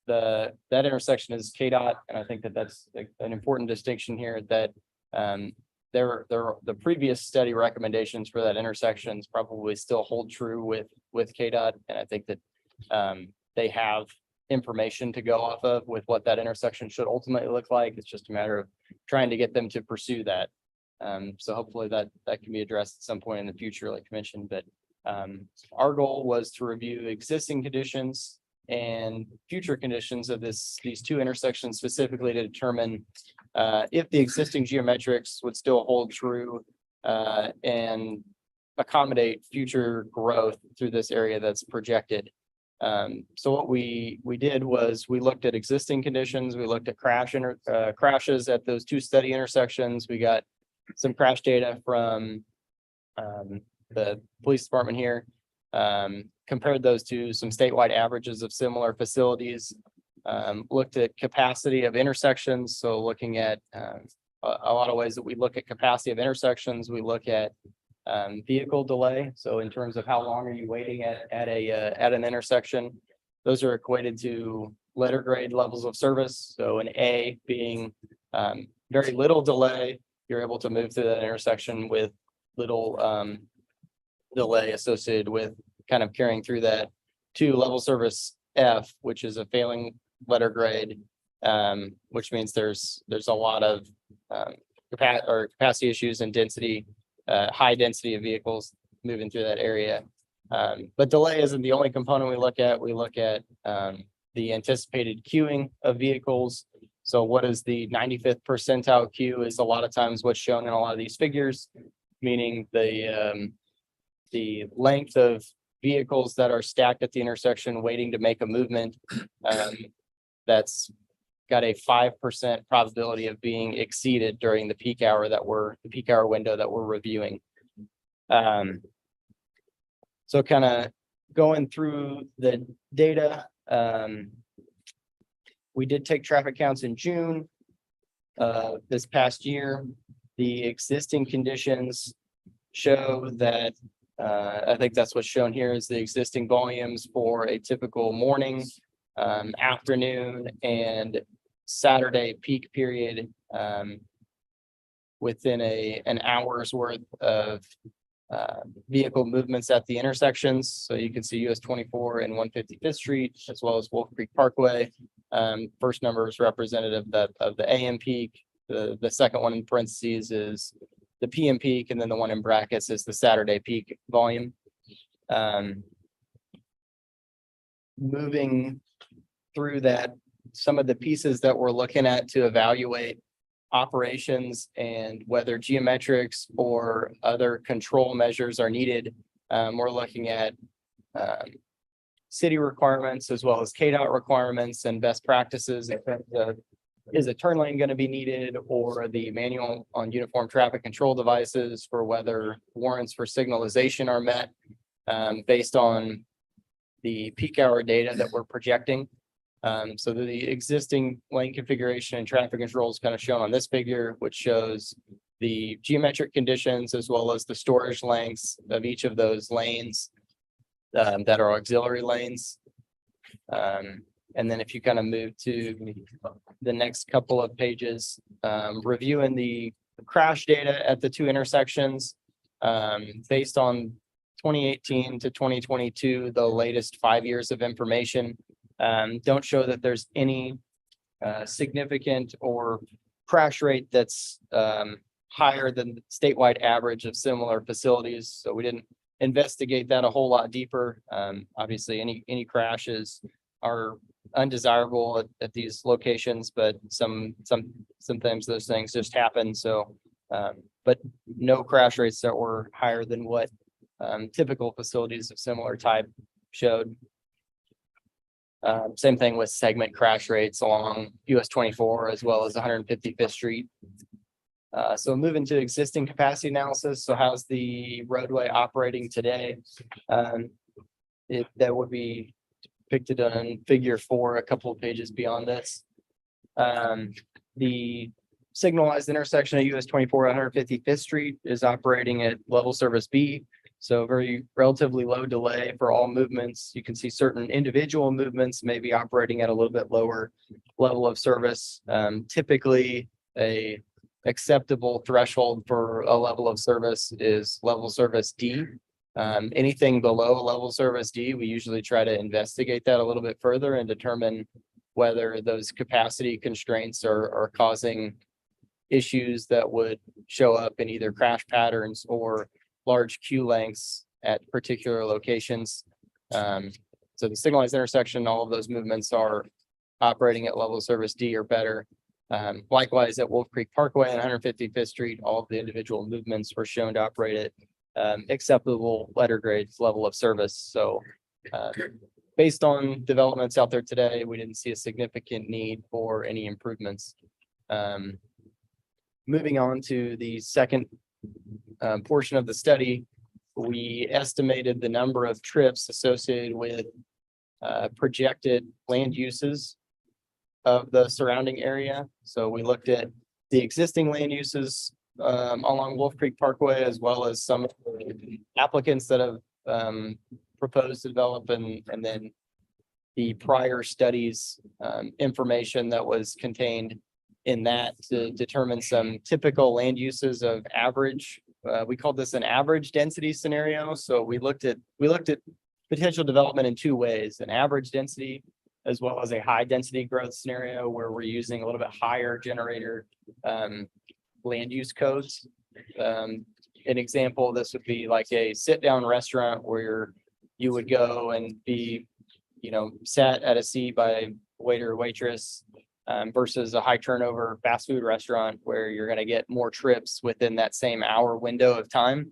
that intersection is KDOT, and I think that's an important distinction here that the previous study recommendations for that intersections probably still hold true with KDOT, and I think that they have information to go off of with what that intersection should ultimately look like. It's just a matter of trying to get them to pursue that. So hopefully that can be addressed at some point in the future, like mentioned, but our goal was to review existing conditions and future conditions of these 2 intersections specifically to determine if the existing geometrics would still hold true and accommodate future growth through this area that's projected. So what we did was we looked at existing conditions, we looked at crashes at those 2 study intersections. We got some crash data from the police department here, compared those to some statewide averages of similar facilities, looked at capacity of intersections. So looking at a lot of ways that we look at capacity of intersections, we look at vehicle delay. So in terms of how long are you waiting at an intersection, those are equated to letter grade levels of service. So an A being very little delay, you're able to move through that intersection with little delay associated with kind of carrying through that. 2, level service F, which is a failing letter grade, which means there's a lot of capacity issues and density, high density of vehicles moving through that area. But delay isn't the only component we look at. We look at the anticipated queuing of vehicles. So what is the 95th percentile queue is a lot of times what's shown in a lot of these figures, meaning the length of vehicles that are stacked at the intersection waiting to make a movement. That's got a 5% probability of being exceeded during the peak hour window that we're reviewing. So kind of going through the data, we did take traffic counts in June this past year. The existing conditions show that I think that's what's shown here is the existing volumes for a typical morning, afternoon, and Saturday peak period within an hour's worth of vehicle movements at the intersections. So you can see US 24 and 155th Street, as well as Wolf Creek Parkway. First number is representative of the AM peak. The second one in parentheses is the PM peak, and then the one in brackets is the Saturday peak volume. Moving through that, some of the pieces that we're looking at to evaluate operations and whether geometrics or other control measures are needed. We're looking at city requirements as well as KDOT requirements and best practices in terms of, is a turn lane going to be needed, or the manual on uniform traffic control devices for whether warrants for signalization are met based on the peak hour data that we're projecting. So the existing lane configuration and traffic control is kind of shown on this figure, which shows the geometric conditions as well as the storage lengths of each of those lanes that are auxiliary lanes. And then if you kind of move to the next couple of pages, reviewing the crash data at the two intersections, based on 2018 to 2022, the latest 5 years of information, don't show that there's any significant or crash rate that's higher than the statewide average of similar facilities. So we didn't investigate that a whole lot deeper. Obviously, any crashes are undesirable at these locations, but sometimes those things just happen. So, but no crash rates that were higher than what typical facilities of similar type showed. Same thing with segment crash rates along US 24 as well as 155th Street. So moving to existing capacity analysis. So how's the roadway operating today? That would be depicted on figure 4, a couple of pages beyond this. The signalized intersection of US 24 155th Street is operating at level service B. So very relatively low delay for all movements. You can see certain individual movements may be operating at a little bit lower level of service. Typically, a acceptable threshold for a level of service is level service D. Anything below level service D, we usually try to investigate that a little bit further and determine whether those capacity constraints are causing issues that would show up in either crash patterns or large queue lengths at particular locations. So the signalized intersection, all of those movements are operating at level service D or better. Likewise, at Wolf Creek Parkway and 155th Street, all of the individual movements were shown to operate at acceptable letter grades level of service. So based on developments out there today, we didn't see a significant need for any improvements. Moving on to the second portion of the study, we estimated the number of trips associated with projected land uses of the surrounding area. So we looked at the existing land uses along Wolf Creek Parkway, as well as some applicants that have proposed to develop, and then the prior studies information that was contained in that to determine some typical land uses of average. We called this an average density scenario. So we looked at potential development in two ways: an average density as well as a high density growth scenario where we're using a little bit higher generator land use codes. An example, this would be like a sit down restaurant where you would go and be, sat at a seat by a waiter or waitress, versus a high turnover fast food restaurant where you're going to get more trips within that same hour window of time.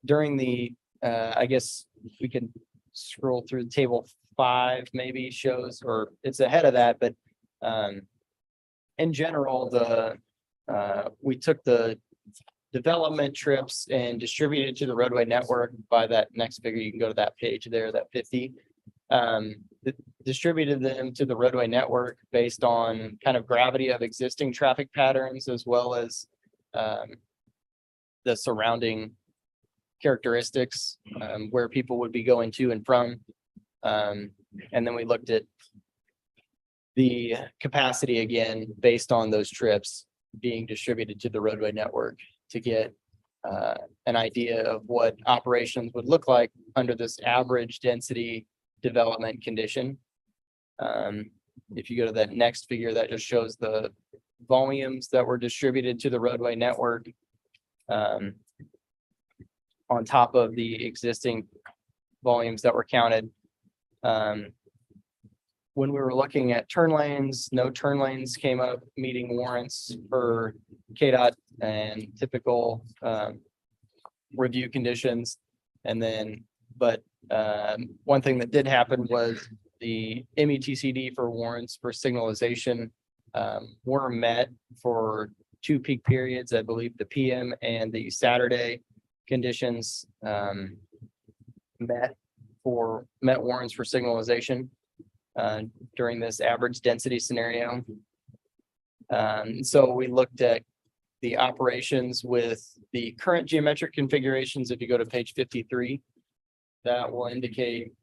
During the, I guess we can scroll through table 5, maybe shows, or it's ahead of that, but in general, we took the development trips and distributed to the roadway network. By that next figure, you can go to that page there, that 50. Distributed them to the roadway network based on kind of gravity of existing traffic patterns, as well as the surrounding characteristics, where people would be going to and from. And then we looked at the capacity again, based on those trips being distributed to the roadway network to get an idea of what operations would look like under this average density development condition. If you go to that next figure, that just shows the volumes that were distributed to the roadway network on top of the existing volumes that were counted. when we were looking at turn lanes, no turn lanes came up, meeting warrants for KDOT and typical review conditions. And then, but one thing that did happen was the METCD for warrants for signalization were met for 2 peak periods. I believe the PM and the Saturday conditions met warrants for signalization during this average density scenario. So we looked at the operations with the current geometric configurations. If you go to page 53, that will indicate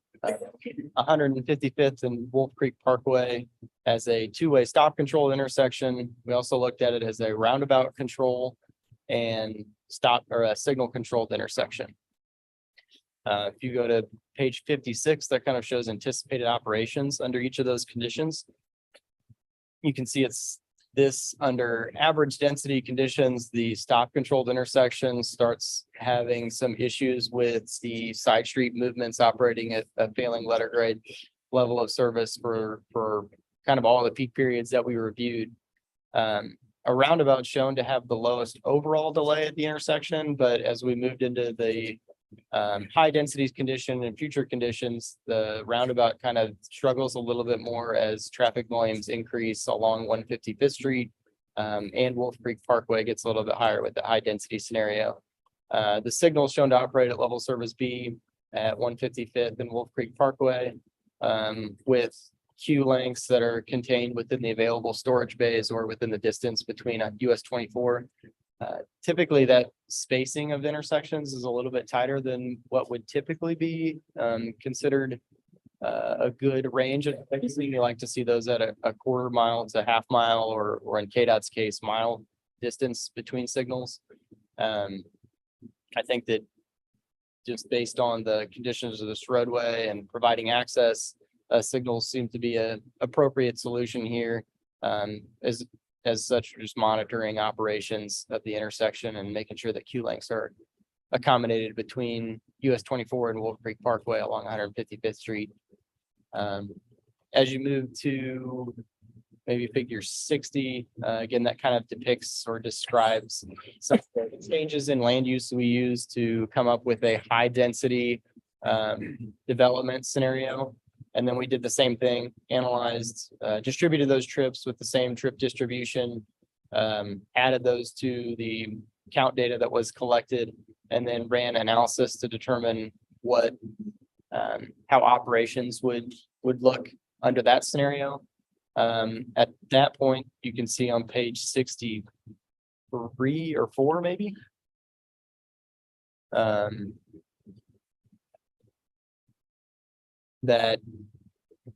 155th and Wolf Creek Parkway as a 2-way stop controlled intersection. We also looked at it as a roundabout control and stop or a signal controlled intersection. If you go to page 56, that kind of shows anticipated operations under each of those conditions. You can see it's this under average density conditions, the stop controlled intersection starts having some issues with the side street movements operating at a failing letter grade level of service for kind of all the peak periods that we reviewed. A roundabout shown to have the lowest overall delay at the intersection, but as we moved into the high densities condition and future conditions, the roundabout kind of struggles a little bit more as traffic volumes increase along 155th Street. And Wolf Creek Parkway gets a little bit higher with the high density scenario. The signal is shown to operate at level service B at 155th and Wolf Creek Parkway with queue lengths that are contained within the available storage bays or within the distance between a US 24. Typically that spacing of intersections is a little bit tighter than what would typically be considered a good range of spacing. You like to see those at a quarter mile to half mile or in KDOT's case, mile distance between signals. I think that just based on the conditions of this roadway and providing access, signals seem to be an appropriate solution here. As such, just monitoring operations at the intersection and making sure that queue lengths are accommodated between US 24 and Wolf Creek Parkway along 155th Street. As you move to maybe figure 60, again, that kind of depicts or describes some of the changes in land use we use to come up with a high density development scenario. And then we did the same thing, analyzed, distributed those trips with the same trip distribution, added those to the count data that was collected, and then ran analysis to determine what, how operations would look under that scenario. At that point, you can see on page 63 or 4, maybe. That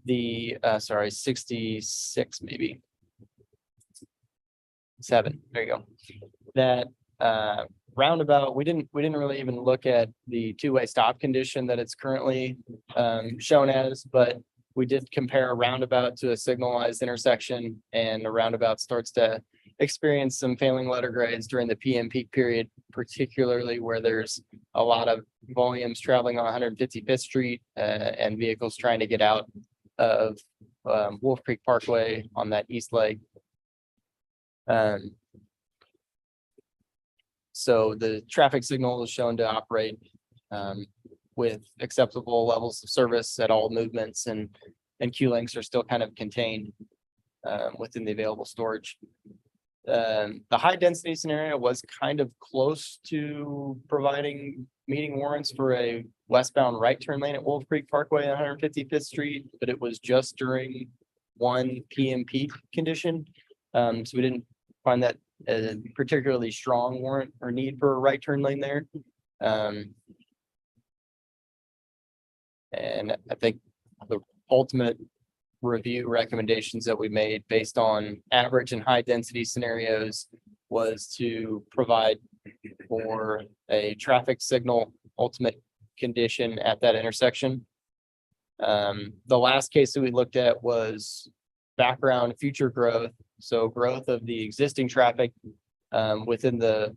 the, sorry, 66, maybe 7, there you go. That roundabout, we didn't really even look at the 2-way stop condition that it's currently shown as, but we did compare a roundabout to a signalized intersection, and a roundabout starts to experience some failing letter grades during the PM peak period, particularly where there's a lot of volumes traveling on 155th Street and vehicles trying to get out of Wolf Creek Parkway on that east leg. So the traffic signal is shown to operate with acceptable levels of service at all movements, and queue lengths are still kind of contained within the available storage. The high density scenario was kind of close to providing meeting warrants for a westbound right turn lane at Wolf Creek Parkway on 155th Street, but it was just during 1 PM peak condition. So we didn't find that a particularly strong warrant or need for a right turn lane there. And I think the ultimate review recommendations that we made based on average and high density scenarios was to provide for a traffic signal ultimate condition at that intersection. The last case that we looked at was background future growth. So growth of the existing traffic within the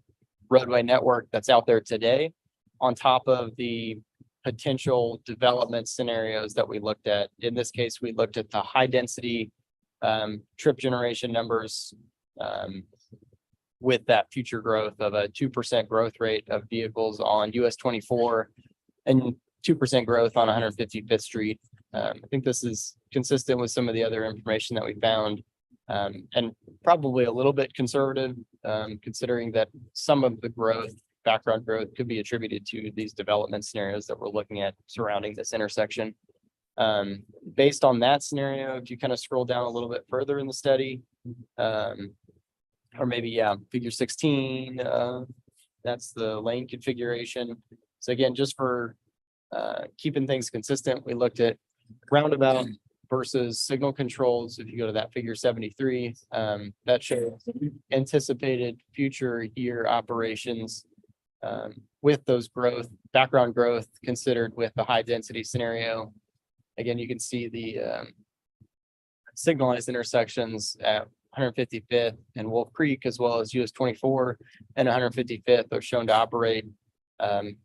roadway network that's out there today, on top of the potential development scenarios that we looked at. In this case, we looked at the high density trip generation numbers with that future growth of a 2% growth rate of vehicles on US 24 and 2% growth on 155th Street. I think this is consistent with some of the other information that we found, and probably a little bit conservative, considering that some of the growth, background growth, could be attributed to these development scenarios that we're looking at surrounding this intersection. Based on that scenario, if you kind of scroll down a little bit further in the study, or maybe, yeah, figure 16, that's the lane configuration. So again, just for keeping things consistent, we looked at roundabout versus signal controls. If you go to that figure 73, that shows anticipated future year operations with those growth, background growth considered with the high density scenario. Again, you can see the signalized intersections at 155th and Wolf Creek, as well as US 24 and 155th are shown to operate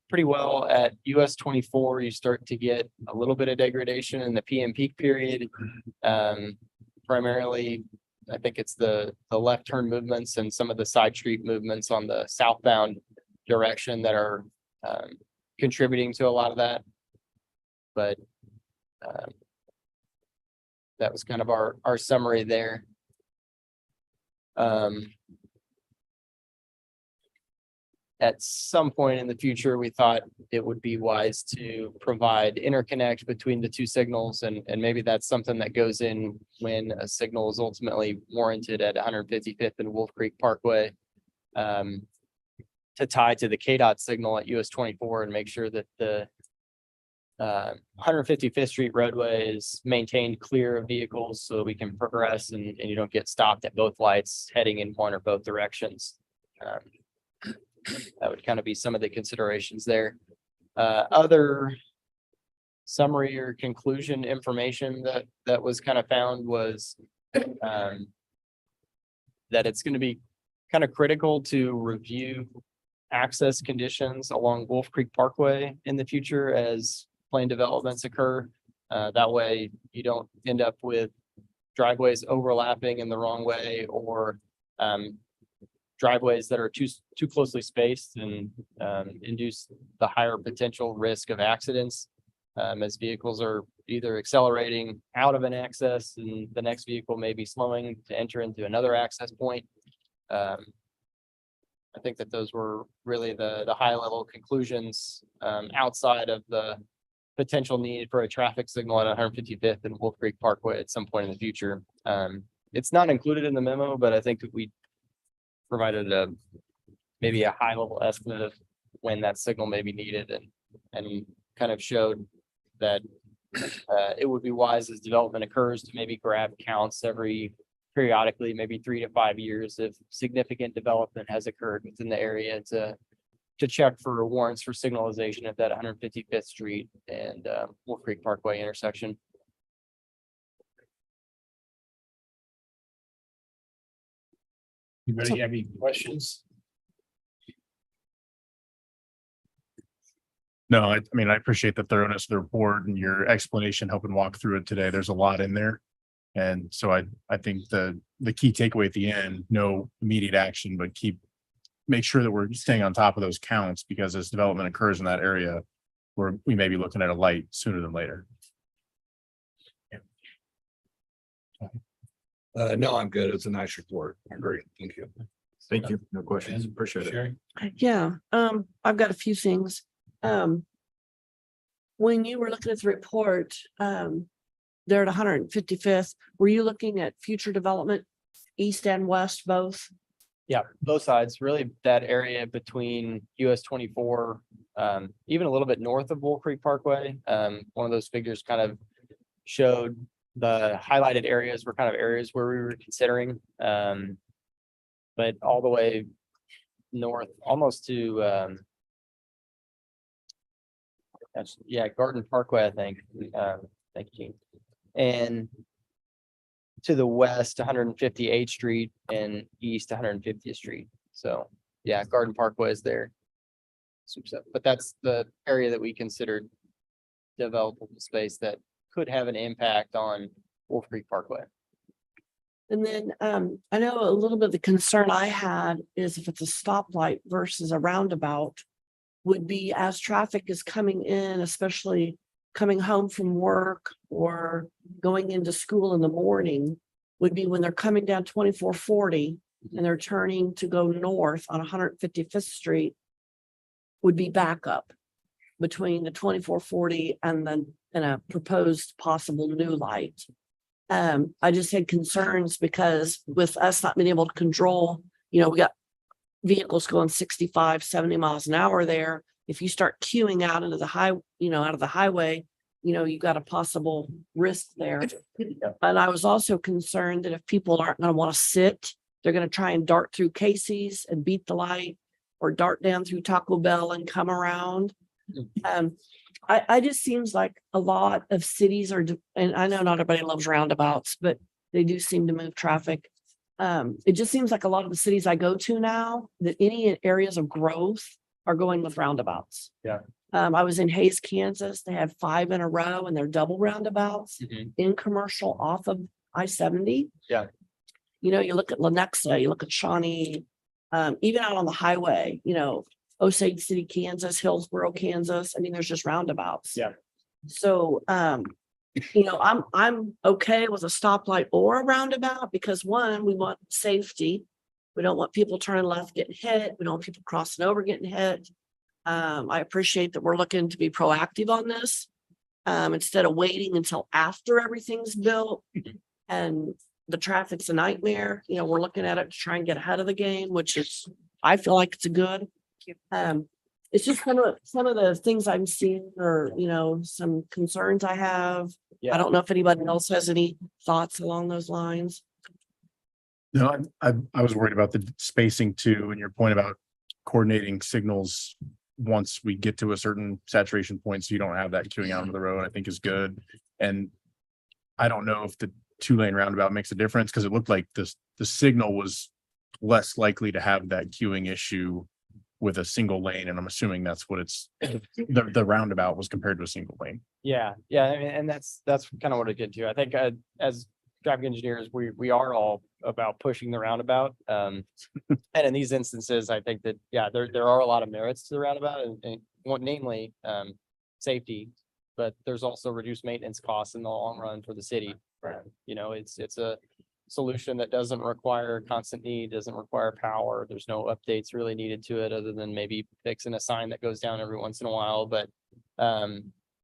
pretty well. At US 24, you start to get a little bit of degradation in the PM peak period. Primarily, I think it's the left turn movements and some of the side street movements on the southbound direction that are contributing to a lot of that. But that was kind of our summary there. At some point in the future, we thought it would be wise to provide interconnect between the two signals, and maybe that's something that goes in when a signal is ultimately warranted at 155th and Wolf Creek Parkway, to tie to the KDOT signal at US 24 and make sure that the 155th Street roadway is maintained clear of vehicles so we can progress and you don't get stopped at both lights heading in one or both directions. That would kind of be some of the considerations there. Other summary or conclusion information that was kind of found was that it's going to be kind of critical to review access conditions along Wolf Creek Parkway in the future as planned developments occur. That way you don't end up with driveways overlapping in the wrong way, or driveways that are too closely spaced and induce the higher potential risk of accidents as vehicles are either accelerating out of an access and the next vehicle may be slowing to enter into another access point. I think that those were really the high level conclusions outside of the potential need for a traffic signal at 155th and Wolf Creek Parkway at some point in the future. It's not included in the memo, but I think that we provided maybe a high level estimate of when that signal may be needed, and kind of showed that it would be wise as development occurs to maybe grab counts periodically, maybe 3 to 5 years if significant development has occurred within the area to check for warrants for signalization at that 155th Street and Wolf Creek Parkway intersection. Anybody have any questions? No, I mean, I appreciate the thoroughness of the report and your explanation, helping walk through it today. There's a lot in there. And so I think the key takeaway at the end, no immediate action, but make sure that we're staying on top of those counts, because as development occurs in that area, we may be looking at a light sooner than later. No, I'm good. It's a nice report. I agree. Thank you. Thank you. No questions. Appreciate it. Sherry? Yeah, I've got a few things. When you were looking at the report, there at 155th, were you looking at future development, east and west, both? Yeah, both sides, really that area between US 24, even a little bit north of Wolf Creek Parkway. One of those figures kind of showed the highlighted areas were kind of areas where we were considering, but all the way north, almost to Garden Parkway, I think. Thank you, Gene. And to the west, 158th Street, and east 150th Street. So yeah, Garden Parkway is there. But that's the area that we considered developable space that could have an impact on Wolf Creek Parkway. And then, I know a little bit of the concern I had is if it's a stoplight versus a roundabout would be as traffic is coming in, especially coming home from work or going into school in the morning, would be when they're coming down 2440 and they're turning to go north on 155th Street would be backup between the 2440 and a proposed possible new light. I just had concerns because with us not being able to control, we got vehicles going 65, 70 miles an hour there. If you start queuing out into the out of the highway, you got a possible risk there. And I was also concerned that if people aren't going to want to sit, they're going to try and dart through Casey's and beat the light or dart down through Taco Bell and come around. I just seems like a lot of cities are, and I know not everybody loves roundabouts, but they do seem to move traffic. It just seems like a lot of the cities I go to now, that any areas of growth are going with roundabouts. Yeah. I was in Hayes, Kansas. They had 5 in a row and they're double roundabouts in commercial off of I-70. Yeah. You look at Lenexa, you look at Shawnee, even out on the highway, Osage City, Kansas, Hillsborough, Kansas. I mean, there's just roundabouts. Yeah. So, I'm okay with a stoplight or a roundabout because one, we want safety. We don't want people turning left getting hit. We don't want people crossing over getting hit. I appreciate that we're looking to be proactive on this instead of waiting until after everything's built and the traffic's a nightmare. We're looking at it to try and get ahead of the game, which is, I feel like it's a good. It's just some of the things I'm seeing or, some concerns I have. Yeah. I don't know if anybody else has any thoughts along those lines. No, I was worried about the spacing too, and your point about coordinating signals once we get to a certain saturation point, so you don't have that queuing out on the road, I think is good. And I don't know if the 2-lane roundabout makes a difference because it looked like the signal was less likely to have that queuing issue with a single lane, and I'm assuming that's what the roundabout was compared to a single lane. Yeah, I mean, and that's kind of what I get to. I think as traffic engineers, we are all about pushing the roundabout. And in these instances, I think that, there are a lot of merits to the roundabout and namely, safety, but there's also reduced maintenance costs in the long run for the city. It's a solution that doesn't require constant need, doesn't require power. There's no updates really needed to it other than maybe fixing a sign that goes down every once in a while. But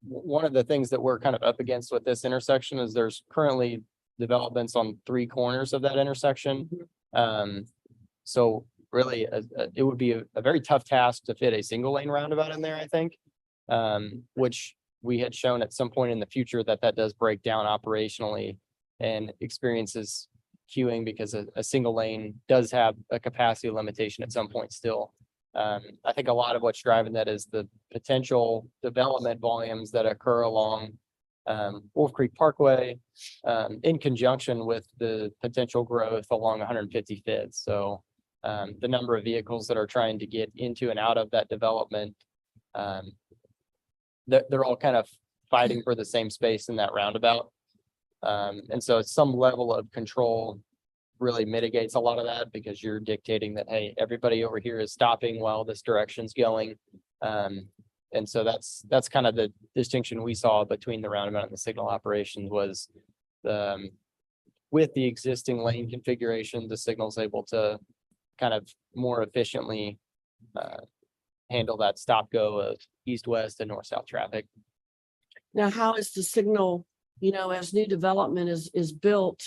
one of the things that we're kind of up against with this intersection is there's currently developments on 3 corners of that intersection. So really, it would be a very tough task to fit a single lane roundabout in there, I think, which we had shown at some point in the future that does break down operationally and experiences queuing because a single lane does have a capacity limitation at some point still. I think a lot of what's driving that is the potential development volumes that occur along Wolf Creek Parkway in conjunction with the potential growth along 155th. So the number of vehicles that are trying to get into and out of that development, they're all kind of fighting for the same space in that roundabout. And so some level of control really mitigates a lot of that because you're dictating that, hey, everybody over here is stopping while this direction's going. And so that's kind of the distinction we saw between the roundabout and the signal operations was with the existing lane configuration, the signal's able to kind of more efficiently handle that stop go of east-west and north-south traffic. Now, how is the signal, as new development is built,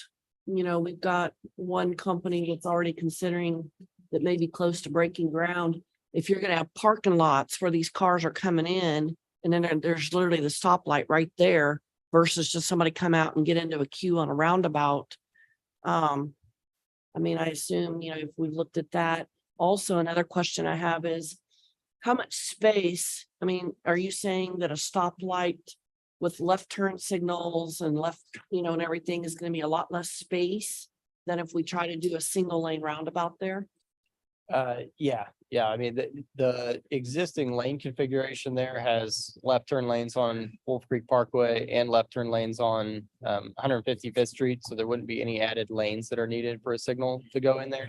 we've got one company that's already considering that may be close to breaking ground. If you're gonna have parking lots where these cars are coming in and then there's literally the stoplight right there versus just somebody come out and get into a queue on a roundabout. I assume, if we've looked at that. Also, another question I have is how much space, are you saying that a stoplight with left turn signals and left, and everything is going to be a lot less space than if we try to do a single lane roundabout there? Yeah, I mean, the existing lane configuration there has left turn lanes on Wolf Creek Parkway and left turn lanes on 155th Street, so there wouldn't be any added lanes that are needed for a signal to go in there.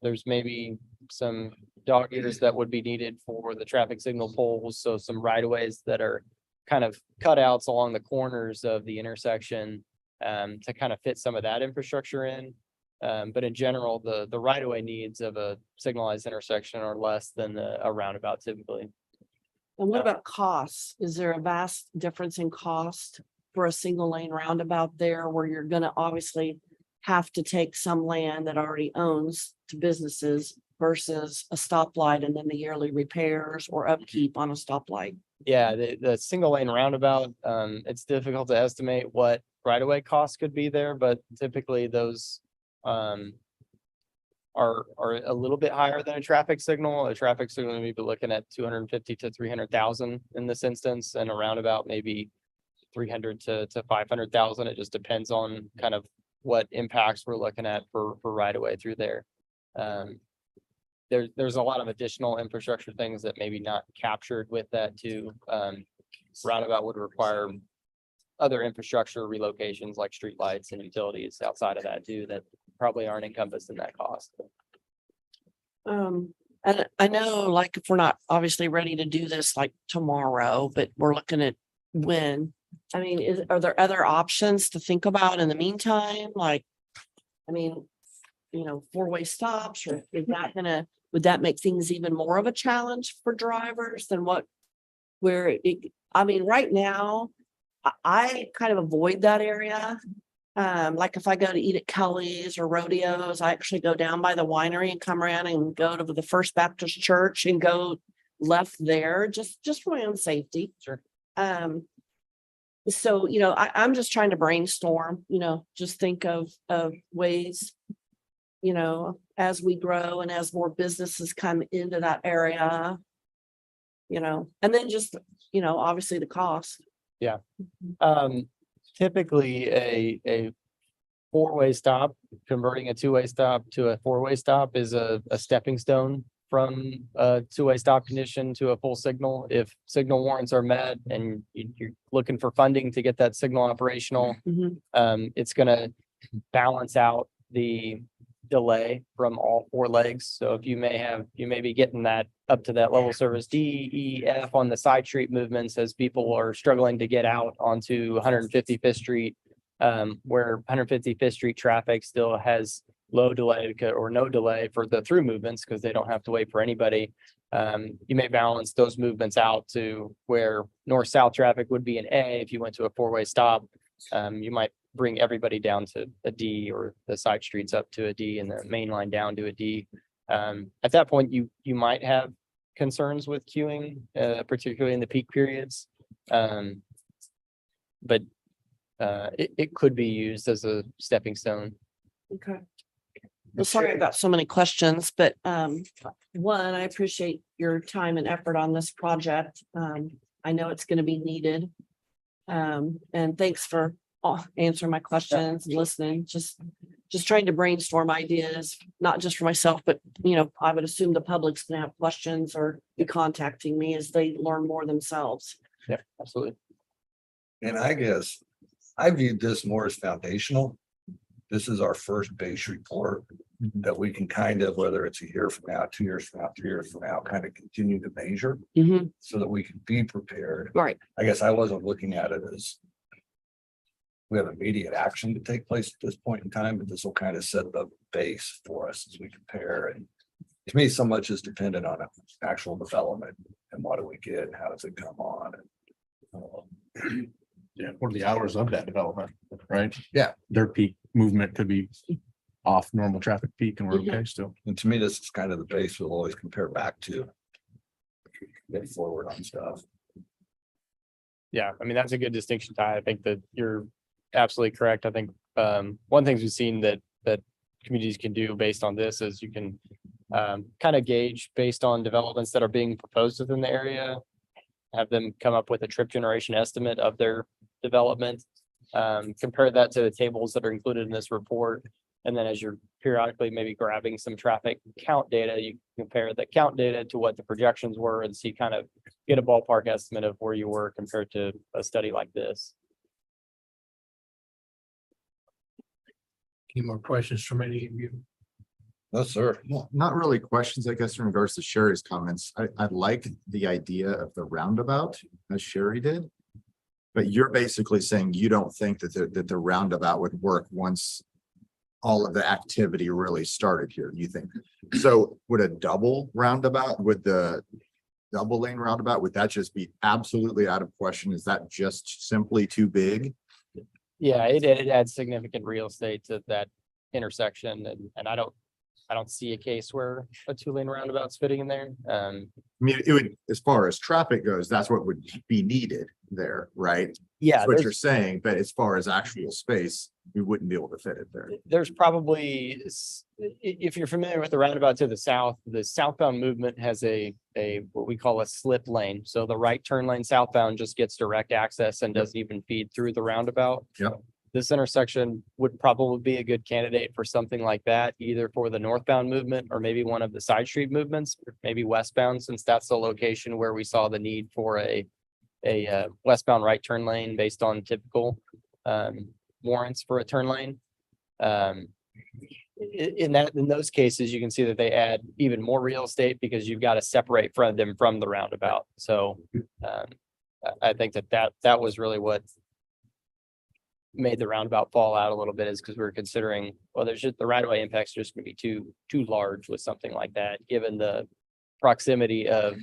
There's maybe some dog ears that would be needed for the traffic signal poles, so some right of ways that are kind of cutouts along the corners of the intersection to kind of fit some of that infrastructure in. But in general, the right of way needs of a signalized intersection are less than a roundabout typically. And what about costs? Is there a vast difference in cost for a single lane roundabout there where you're gonna obviously have to take some land that already owns to businesses versus a stoplight and then the yearly repairs or upkeep on a stoplight? Yeah, the single lane roundabout, it's difficult to estimate what right of way costs could be there, but typically those are a little bit higher than a traffic signal. A traffic signal, maybe looking at 250 to 300,000 in this instance, and a roundabout maybe 300 to 500,000. It just depends on kind of what impacts we're looking at for right of way through there. There's a lot of additional infrastructure things that maybe not captured with that too. Roundabout would require other infrastructure relocations like streetlights and utilities outside of that too, that probably aren't encompassed in that cost. And I know, like, if we're not obviously ready to do this like tomorrow, but we're looking at when. I mean, are there other options to think about in the meantime? Like, I mean, four-way stops, or is that would that make things even more of a challenge for drivers than I mean, right now, I kind of avoid that area. Like if I go to eat at Kelly's or rodeos, I actually go down by the winery and come around and go to the First Baptist Church and go left there just for my own safety. Sure. So, I'm just trying to brainstorm, just think of ways, as we grow and as more businesses come into that area, and then just, obviously the cost. Yeah. Typically a four-way stop, converting a two-way stop to a four-way stop is a stepping stone from a two-way stop condition to a full signal. If signal warrants are met and you're looking for funding to get that signal operational, it's gonna balance out the delay from all four legs. So if you may be getting that up to that level service D, E, F on the side street movements as people are struggling to get out onto 155th Street, where 155th Street traffic still has low delay or no delay for the through movements because they don't have to wait for anybody. You may balance those movements out to where north-south traffic would be an A. If you went to a four-way stop, you might bring everybody down to a D, or the side streets up to a D and the main line down to a D. At that point, you might have concerns with queuing, particularly in the peak periods. But it could be used as a stepping stone. Okay. Well, sorry I've got so many questions, but one, I appreciate your time and effort on this project. I know it's going to be needed. And thanks for answering my questions and listening. Just trying to brainstorm ideas, not just for myself, but I would assume the public's gonna have questions or be contacting me as they learn more themselves. Yeah, absolutely. And I guess I viewed this more as foundational. This is our first base report that we can kind of, whether it's a year from now, 2 years from now, 3 years from now, kind of continue to measure so that we can be prepared. Right. I guess I wasn't looking at it as we have immediate action to take place at this point in time, but this will kind of set the base for us as we compare. And to me, so much is dependent on actual development and what do we get and how does it come on. Yeah, what are the hours of that development, right? Yeah. Their peak movement could be off normal traffic peak and we're okay still. And to me, this is kind of the base we'll always compare back to. Get forward on stuff. Yeah, I mean, that's a good distinction, Ty. I think that you're absolutely correct. I think one thing we've seen that communities can do based on this is you can kind of gauge based on developments that are being proposed within the area, have them come up with a trip generation estimate of their development, compare that to the tables that are included in this report, And then as you're periodically maybe grabbing some traffic count data, you compare the count data to what the projections were and see kind of get a ballpark estimate of where you were compared to a study like this. Any more questions from any of you? No, sir. Not really questions, I guess, in regards to Sherry's comments. I like the idea of the roundabout, as Sherry did. But you're basically saying you don't think that the roundabout would work once all of the activity really started here, you think? So would a double roundabout, would the double lane roundabout, would that just be absolutely out of question? Is that just simply too big? Yeah, it adds significant real estate to that intersection and I don't see a case where a 2-lane roundabout's fitting in there. I mean, it would, as far as traffic goes, that's what would be needed there, right? Yeah, That's what you're there's, saying, but as far as actual space, we wouldn't be able to fit it there. there's probably, if you're familiar with the roundabout to the southbound movement has a what we call a slip lane. So the right turn lane southbound just gets direct access and doesn't even feed through the roundabout. Yep. This intersection would probably be a good candidate for something like that, either for the northbound movement or maybe one of the side street movements, maybe westbound, since that's the location where we saw the need for a westbound right turn lane based on typical warrants for a turn lane. In those cases, you can see that they add even more real estate because you've got to separate them from the roundabout. So I think that was really what made the roundabout fall out a little bit, is because we were considering, well, there's just the right of way impacts just gonna be too large with something like that, given the proximity of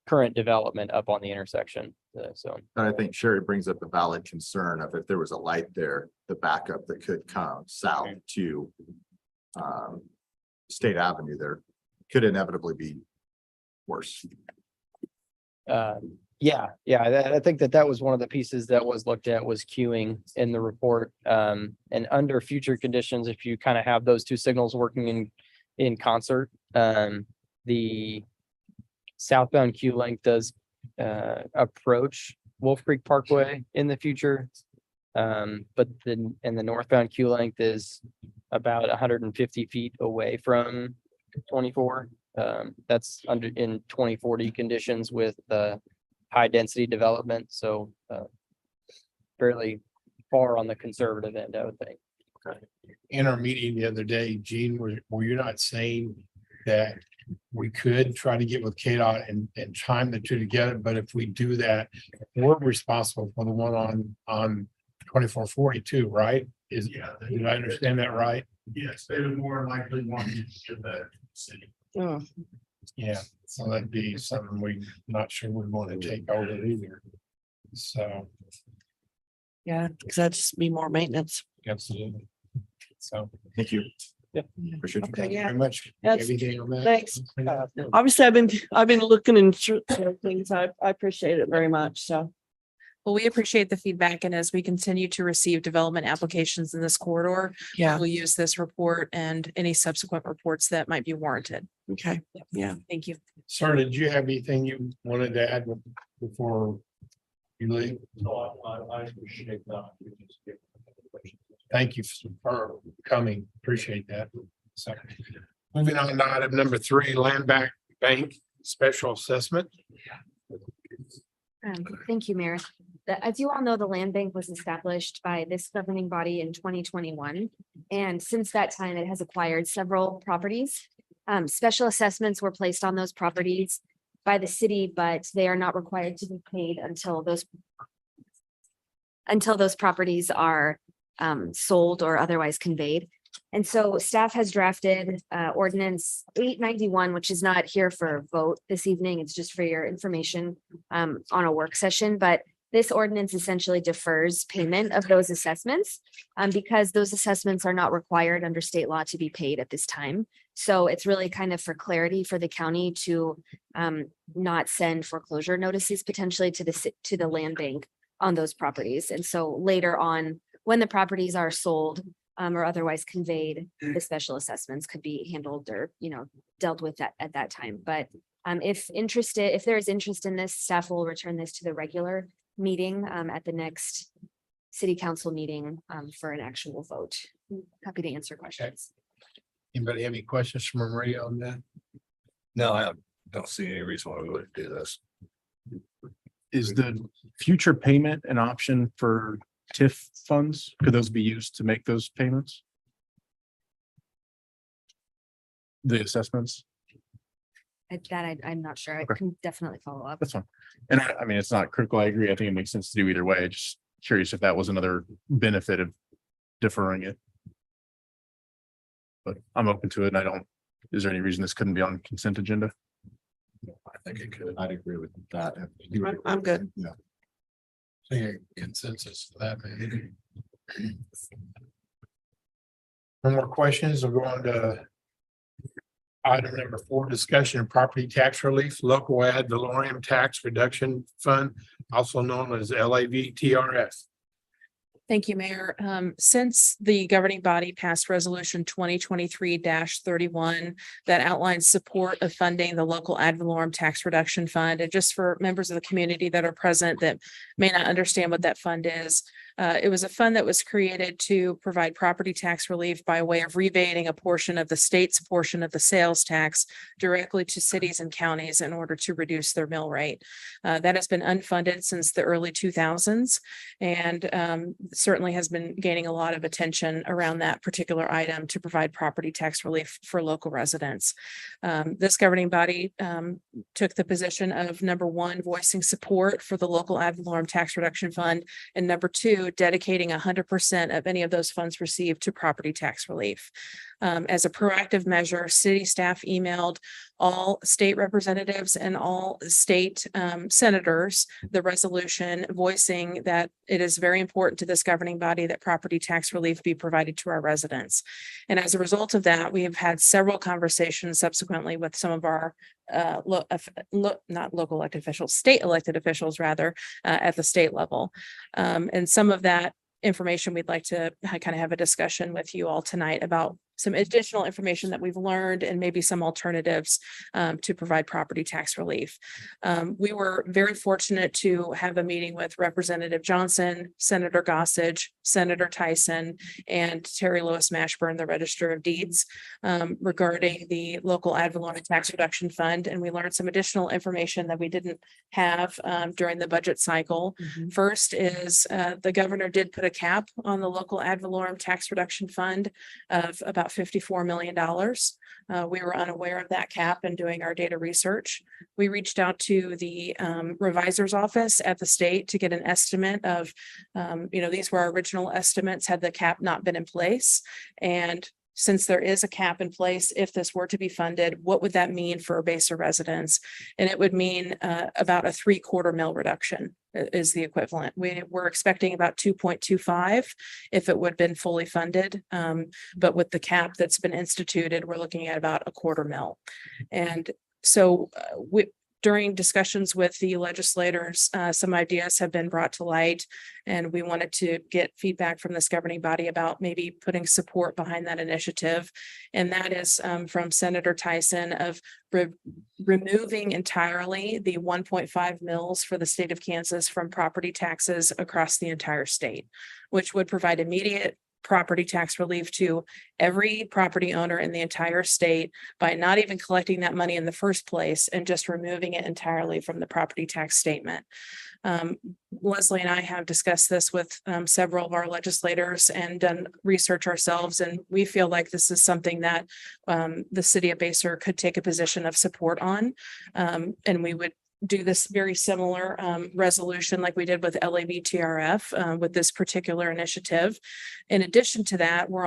current development up on the intersection. So And I think Sherry brings up a valid concern of if there was a light there, the backup that could come south to State Avenue there could inevitably be worse. I think that was one of the pieces that was looked at, was queuing in the report. And under future conditions, if you kind of have those two signals working in concert, the southbound queue length does approach Wolf Creek Parkway in the future. But the northbound queue length is about 150 feet away from 24. That's in 2040 conditions with high density development, so fairly far on the conservative end, I would think. In our meeting the other day, Gene, were you not saying that we could try to get with KDOT and time the two together, but if we do that, we're responsible for the one on 2442, right? Did I understand that right? Yes, they would more likely want you to get that city. Oh, Yeah, so that'd be something we not sure we want to take over either. So, yeah, because that'd just be more maintenance. absolutely. So, Thank you. Yep. Appreciate Okay, you. yeah. very much. That's- Everything on that. Thanks. Obviously, I've been looking into things. I appreciate it very much. So, Well, we appreciate the feedback, and as we continue to receive development applications in this corridor, yeah, we'll use this report and any subsequent reports that might be warranted. okay, yeah. Thank you. Sir, did you have anything you wanted to add before you leave? No, I appreciate that. Thank you for coming. Appreciate that. So, moving on to item number 3, Land Bank Special Assessment. Thank you, Mayor. As you all know, the land bank was established by this governing body in 2021. And since that time, it has acquired several properties. Special assessments were placed on those properties by the city, but they are not required to be paid until those properties are sold or otherwise conveyed. And so staff has drafted ordinance 891, which is not here for a vote this evening. It's just for your information on a work session. But this ordinance essentially defers payment of those assessments because those assessments are not required under state law to be paid at this time. So it's really kind of for clarity for the county to not send foreclosure notices potentially to the land bank on those properties. And so later on, when the properties are sold or otherwise conveyed, the special assessments could be handled or, dealt with at that time. But if there is interest in this, staff will return this to the regular meeting at the next city council meeting for an actual vote. Happy to answer questions. Anybody have any questions for Maria on that? No, I don't see any reason why we wouldn't do this. Is the future payment an option for TIF funds? Could those be used to make those payments? The assessments? I'm not sure. I Okay. can definitely follow up. That's fine. And I mean, it's not critical. I agree. I think it makes sense to do either way. Just curious if that was another benefit of deferring it. But I'm open to it and I don't, is there any reason this couldn't be on consent agenda? I think it could. I'd agree with that. I'm good. Consensus for that, maybe. No more questions. We'll go on to item number 4, discussion of property tax relief, local ad valorem tax reduction fund, also known as LAVTRF. Thank you, Mayor. Since the governing body passed resolution 2023-31 that outlines support of funding the local ad valorem tax reduction fund, and just for members of the community that are present that may not understand what that fund is, it was a fund that was created to provide property tax relief by way of rebating a portion of the state's portion of the sales tax directly to cities and counties in order to reduce their mill rate. That has been unfunded since the early 2000s and certainly has been gaining a lot of attention around that particular item to provide property tax relief for local residents. This governing body took the position of number 1, voicing support for the local ad valorem tax reduction fund, and number 2, dedicating 100% of any of those funds received to property tax relief. As a proactive measure, city staff emailed all state representatives and all state senators the resolution voicing that it is very important to this governing body that property tax relief be provided to our residents. And as a result of that, we have had several conversations subsequently with some of our not local elected officials, state elected officials rather, at the state level. And some of that information we'd like to kind of have a discussion with you all tonight about some additional information that we've learned and maybe some alternatives to provide property tax relief. We were very fortunate to have a meeting with Representative Johnson, Senator Gossage, Senator Tyson, and Terry Lewis Mashburn, the Register of Deeds, regarding the local ad valorem tax reduction fund. And we learned some additional information that we didn't have during the budget cycle. First is the governor did put a cap on the local ad valorem tax reduction fund of about $54 million. We were unaware of that cap and doing our data research. We reached out to the revisor's office at the state to get an estimate of, these were our original estimates had the cap not been in place. And since there is a cap in place, if this were to be funded, what would that mean for Basehor residents? And it would mean about a 3/4 mil reduction is the equivalent. We're expecting about 2.25 if it would have been fully funded. But with the cap that's been instituted, we're looking at about 1/4 mil. And so during discussions with the legislators, some ideas have been brought to light, and we wanted to get feedback from this governing body about maybe putting support behind that initiative. And that is from Senator Tyson of removing entirely the 1.5 mils for the state of Kansas from property taxes across the entire state, which would provide immediate property tax relief to every property owner in the entire state by not even collecting that money in the first place and just removing it entirely from the property tax statement. Leslie and I have discussed this with several of our legislators and done research ourselves, and we feel like this is something that the city of Basehor could take a position of support on, and we would do this very similar resolution like we did with LAVTRF with this particular initiative. In addition to that, we're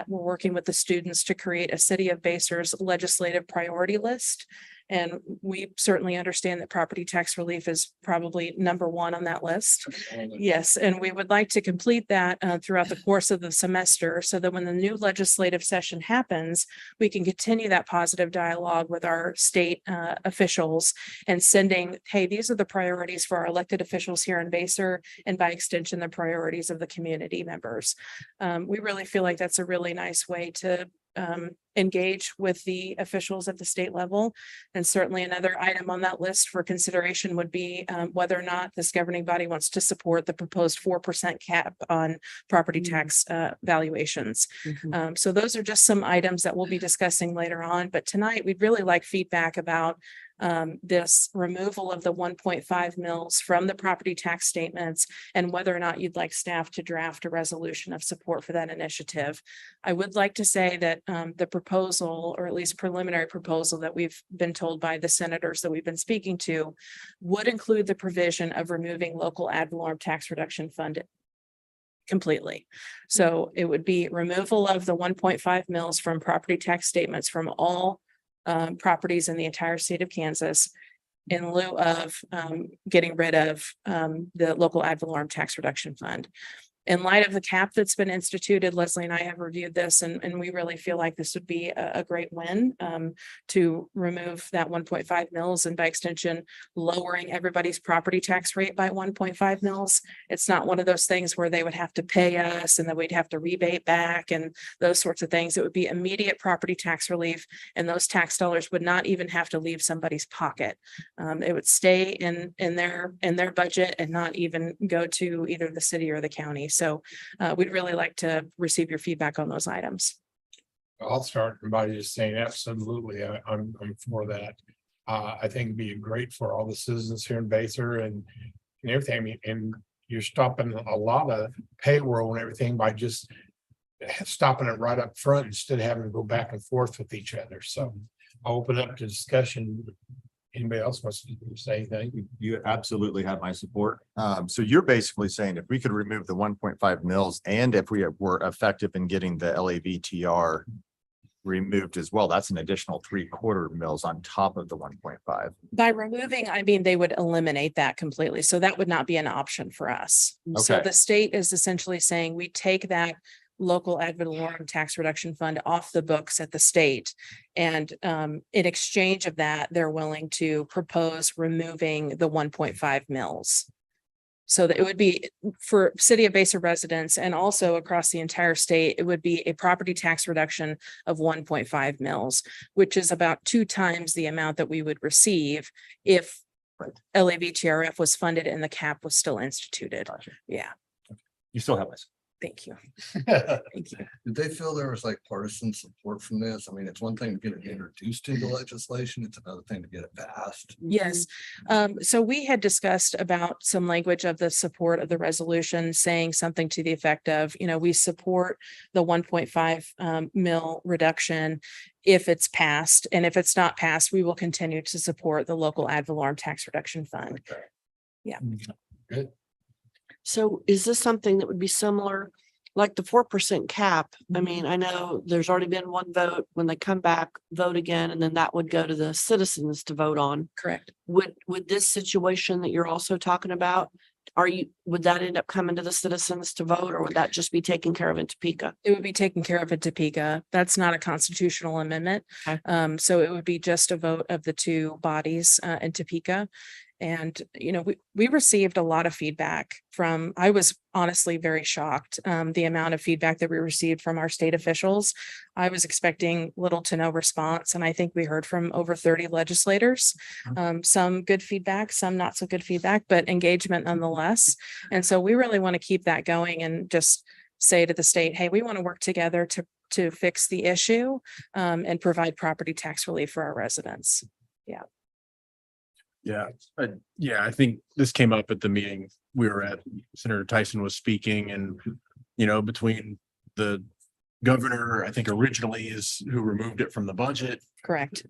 working with the students to create a City of Basehor's legislative priority list. And we certainly understand that property tax relief is probably number 1 on that list. Yes, and we would like to complete that throughout the course of the semester so that when the new legislative session happens, we can continue that positive dialogue with our state officials and sending, hey, these are the priorities for our elected officials here in Basehor, and by extension, the priorities of the community members. We really feel like that's a really nice way to engage with the officials at the state level. And certainly another item on that list for consideration would be whether or not this governing body wants to support the proposed 4% cap on property tax valuations. So those are just some items that we'll be discussing later on. But tonight, we'd really like feedback about this removal of the 1.5 mils from the property tax statements and whether or not you'd like staff to draft a resolution of support for that initiative. I would like to say that the proposal, or at least preliminary proposal that we've been told by the senators that we've been speaking to, would include the provision of removing local ad valorem tax reduction fund completely. So it would be removal of the 1.5 mils from property tax statements from all properties in the entire state of Kansas, in lieu of getting rid of the local ad valorem tax reduction fund. In light of the cap that's been instituted, Leslie and I have reviewed this, and we really feel like this would be a great win to remove that 1.5 mils, and by extension, lowering everybody's property tax rate by 1.5 mils. It's not one of those things where they would have to pay us and then we'd have to rebate back and those sorts of things. It would be immediate property tax relief, and those tax dollars would not even have to leave somebody's pocket. It would stay in their budget and not even go to either the city or the county. So we'd really like to receive your feedback on those items. I'll start by just saying absolutely, I'm for that. I think it'd be great for all the citizens here in Basehor and everything. I mean, and you're stopping a lot of payroll and everything by just stopping it right up front instead of having to go back and forth with each other. So I'll open up to discussion. Anybody else wants to say anything? You absolutely have my support. So you're basically saying if we could remove the 1.5 mils and if we were effective in getting the LAVTR removed as well, that's an additional 3/4 mils on top of the 1.5. By removing, I mean, they would eliminate that completely. So that would not be an option for us. So Okay. the state is essentially saying we take that local ad valorem tax reduction fund off the books at the state. And in exchange of that, they're willing to propose removing the 1.5 mils. So that it would be for city of Basehor residents and also across the entire state, it would be a property tax reduction of 1.5 mils, which is about 2 times the amount that we would receive if LAVTRF was funded and the cap was still instituted. Gotcha. Yeah, You still have my support. thank you. Thank you. Did they feel there was like partisan support from this? I mean, it's one thing to get it introduced into legislation. It's another thing to get it passed. Yes. So we had discussed about some language of the support of the resolution saying something to the effect of, we support the 1.5 mil reduction if it's passed. And if it's not passed, we will continue to support the local ad valorem tax reduction fund. Yeah. Good. So is this something that would be similar, like the 4% cap? I mean, I know there's already been one vote. When they come back, vote again, and then that would go to the citizens to vote on. Correct. Would this situation that you're also talking about, would that end up coming to the citizens to vote, or would that just be taken care of in Topeka? It would be taken care of in Topeka. That's not a constitutional amendment. Okay. So it would be just a vote of the 2 bodies in Topeka. And, we received a lot of feedback I was honestly very shocked, the amount of feedback that we received from our state officials. I was expecting little to no response, and I think we heard from over 30 legislators. Some good feedback, some not so good feedback, but engagement nonetheless. And so we really want to keep that going and just say to the state, hey, we want to work together to fix the issue and provide property tax relief for our residents. Yeah. Yeah, I think this came up at the meeting we were at. Senator Tyson was speaking, and between the governor, I think originally is who removed it from the budget Correct.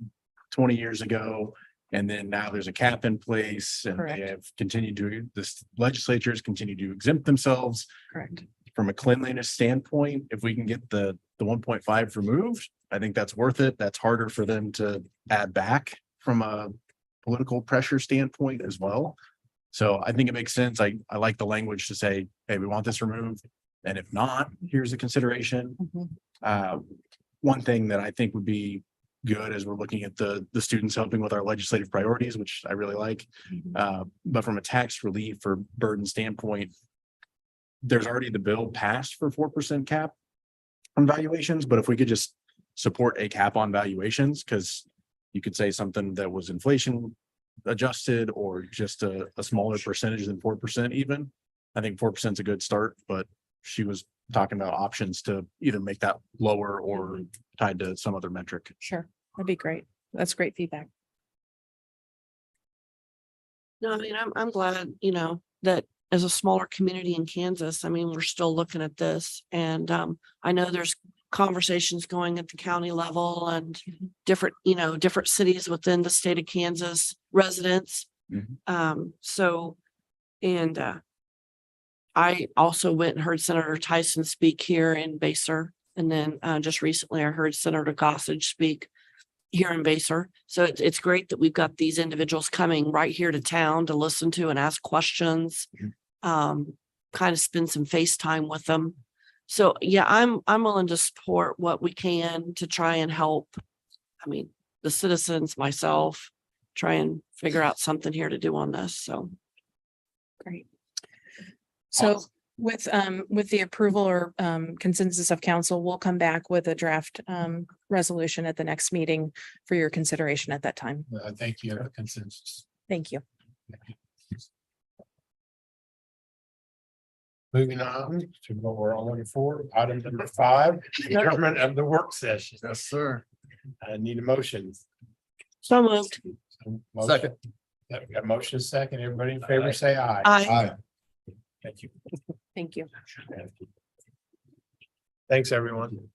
20 years ago, and then now there's a cap in place, and Correct. they have continued to, this legislatures continue to exempt themselves. Correct. From a cleanliness standpoint, if we can get the 1.5 removed, I think that's worth it. That's harder for them to add back from a political pressure standpoint as well. So I think it makes sense. I like the language to say, hey, we want this removed. And if not, here's a consideration. One thing that I think would be good as we're looking at the students helping with our legislative priorities, which I really like. But from a tax relief or burden standpoint, there's already the bill passed for 4% cap on valuations. But if we could just support a cap on valuations, because you could say something that was inflation adjusted or just a smaller percentage than 4% even. I think 4% is a good start, but she was talking about options to either make that lower or tied to some other metric. Sure, that'd be great. That's great feedback. No, I mean, I'm glad, you know, that as a smaller community in Kansas, I mean, we're still looking at this. And I know there's conversations going at the county level and different, you know, different cities within the state of Kansas residents. So, and I also went and heard Senator Tyson speak here in Basehor. And then just recently I heard Senator Gossage speak here in Basehor. So it's great that we've got these individuals coming right here to town to listen to and ask questions. Kind of spend some face time with them. So yeah, I'm willing to support what we can to try and help. I mean, the citizens, myself, try and figure out something here to do on this. So. Great. So with the approval or consensus of council, we'll come back with a draft resolution at the next meeting for your consideration at that time. Thank you. Consensus. Thank you. Moving on to what we're on for, item number 5, adjournment of the work session. Yes, sir. I need a motion. So moved. Second. We got a motion second. Everybody in favor, say aye. Aye. Thank you. Thank you. Thanks, everyone.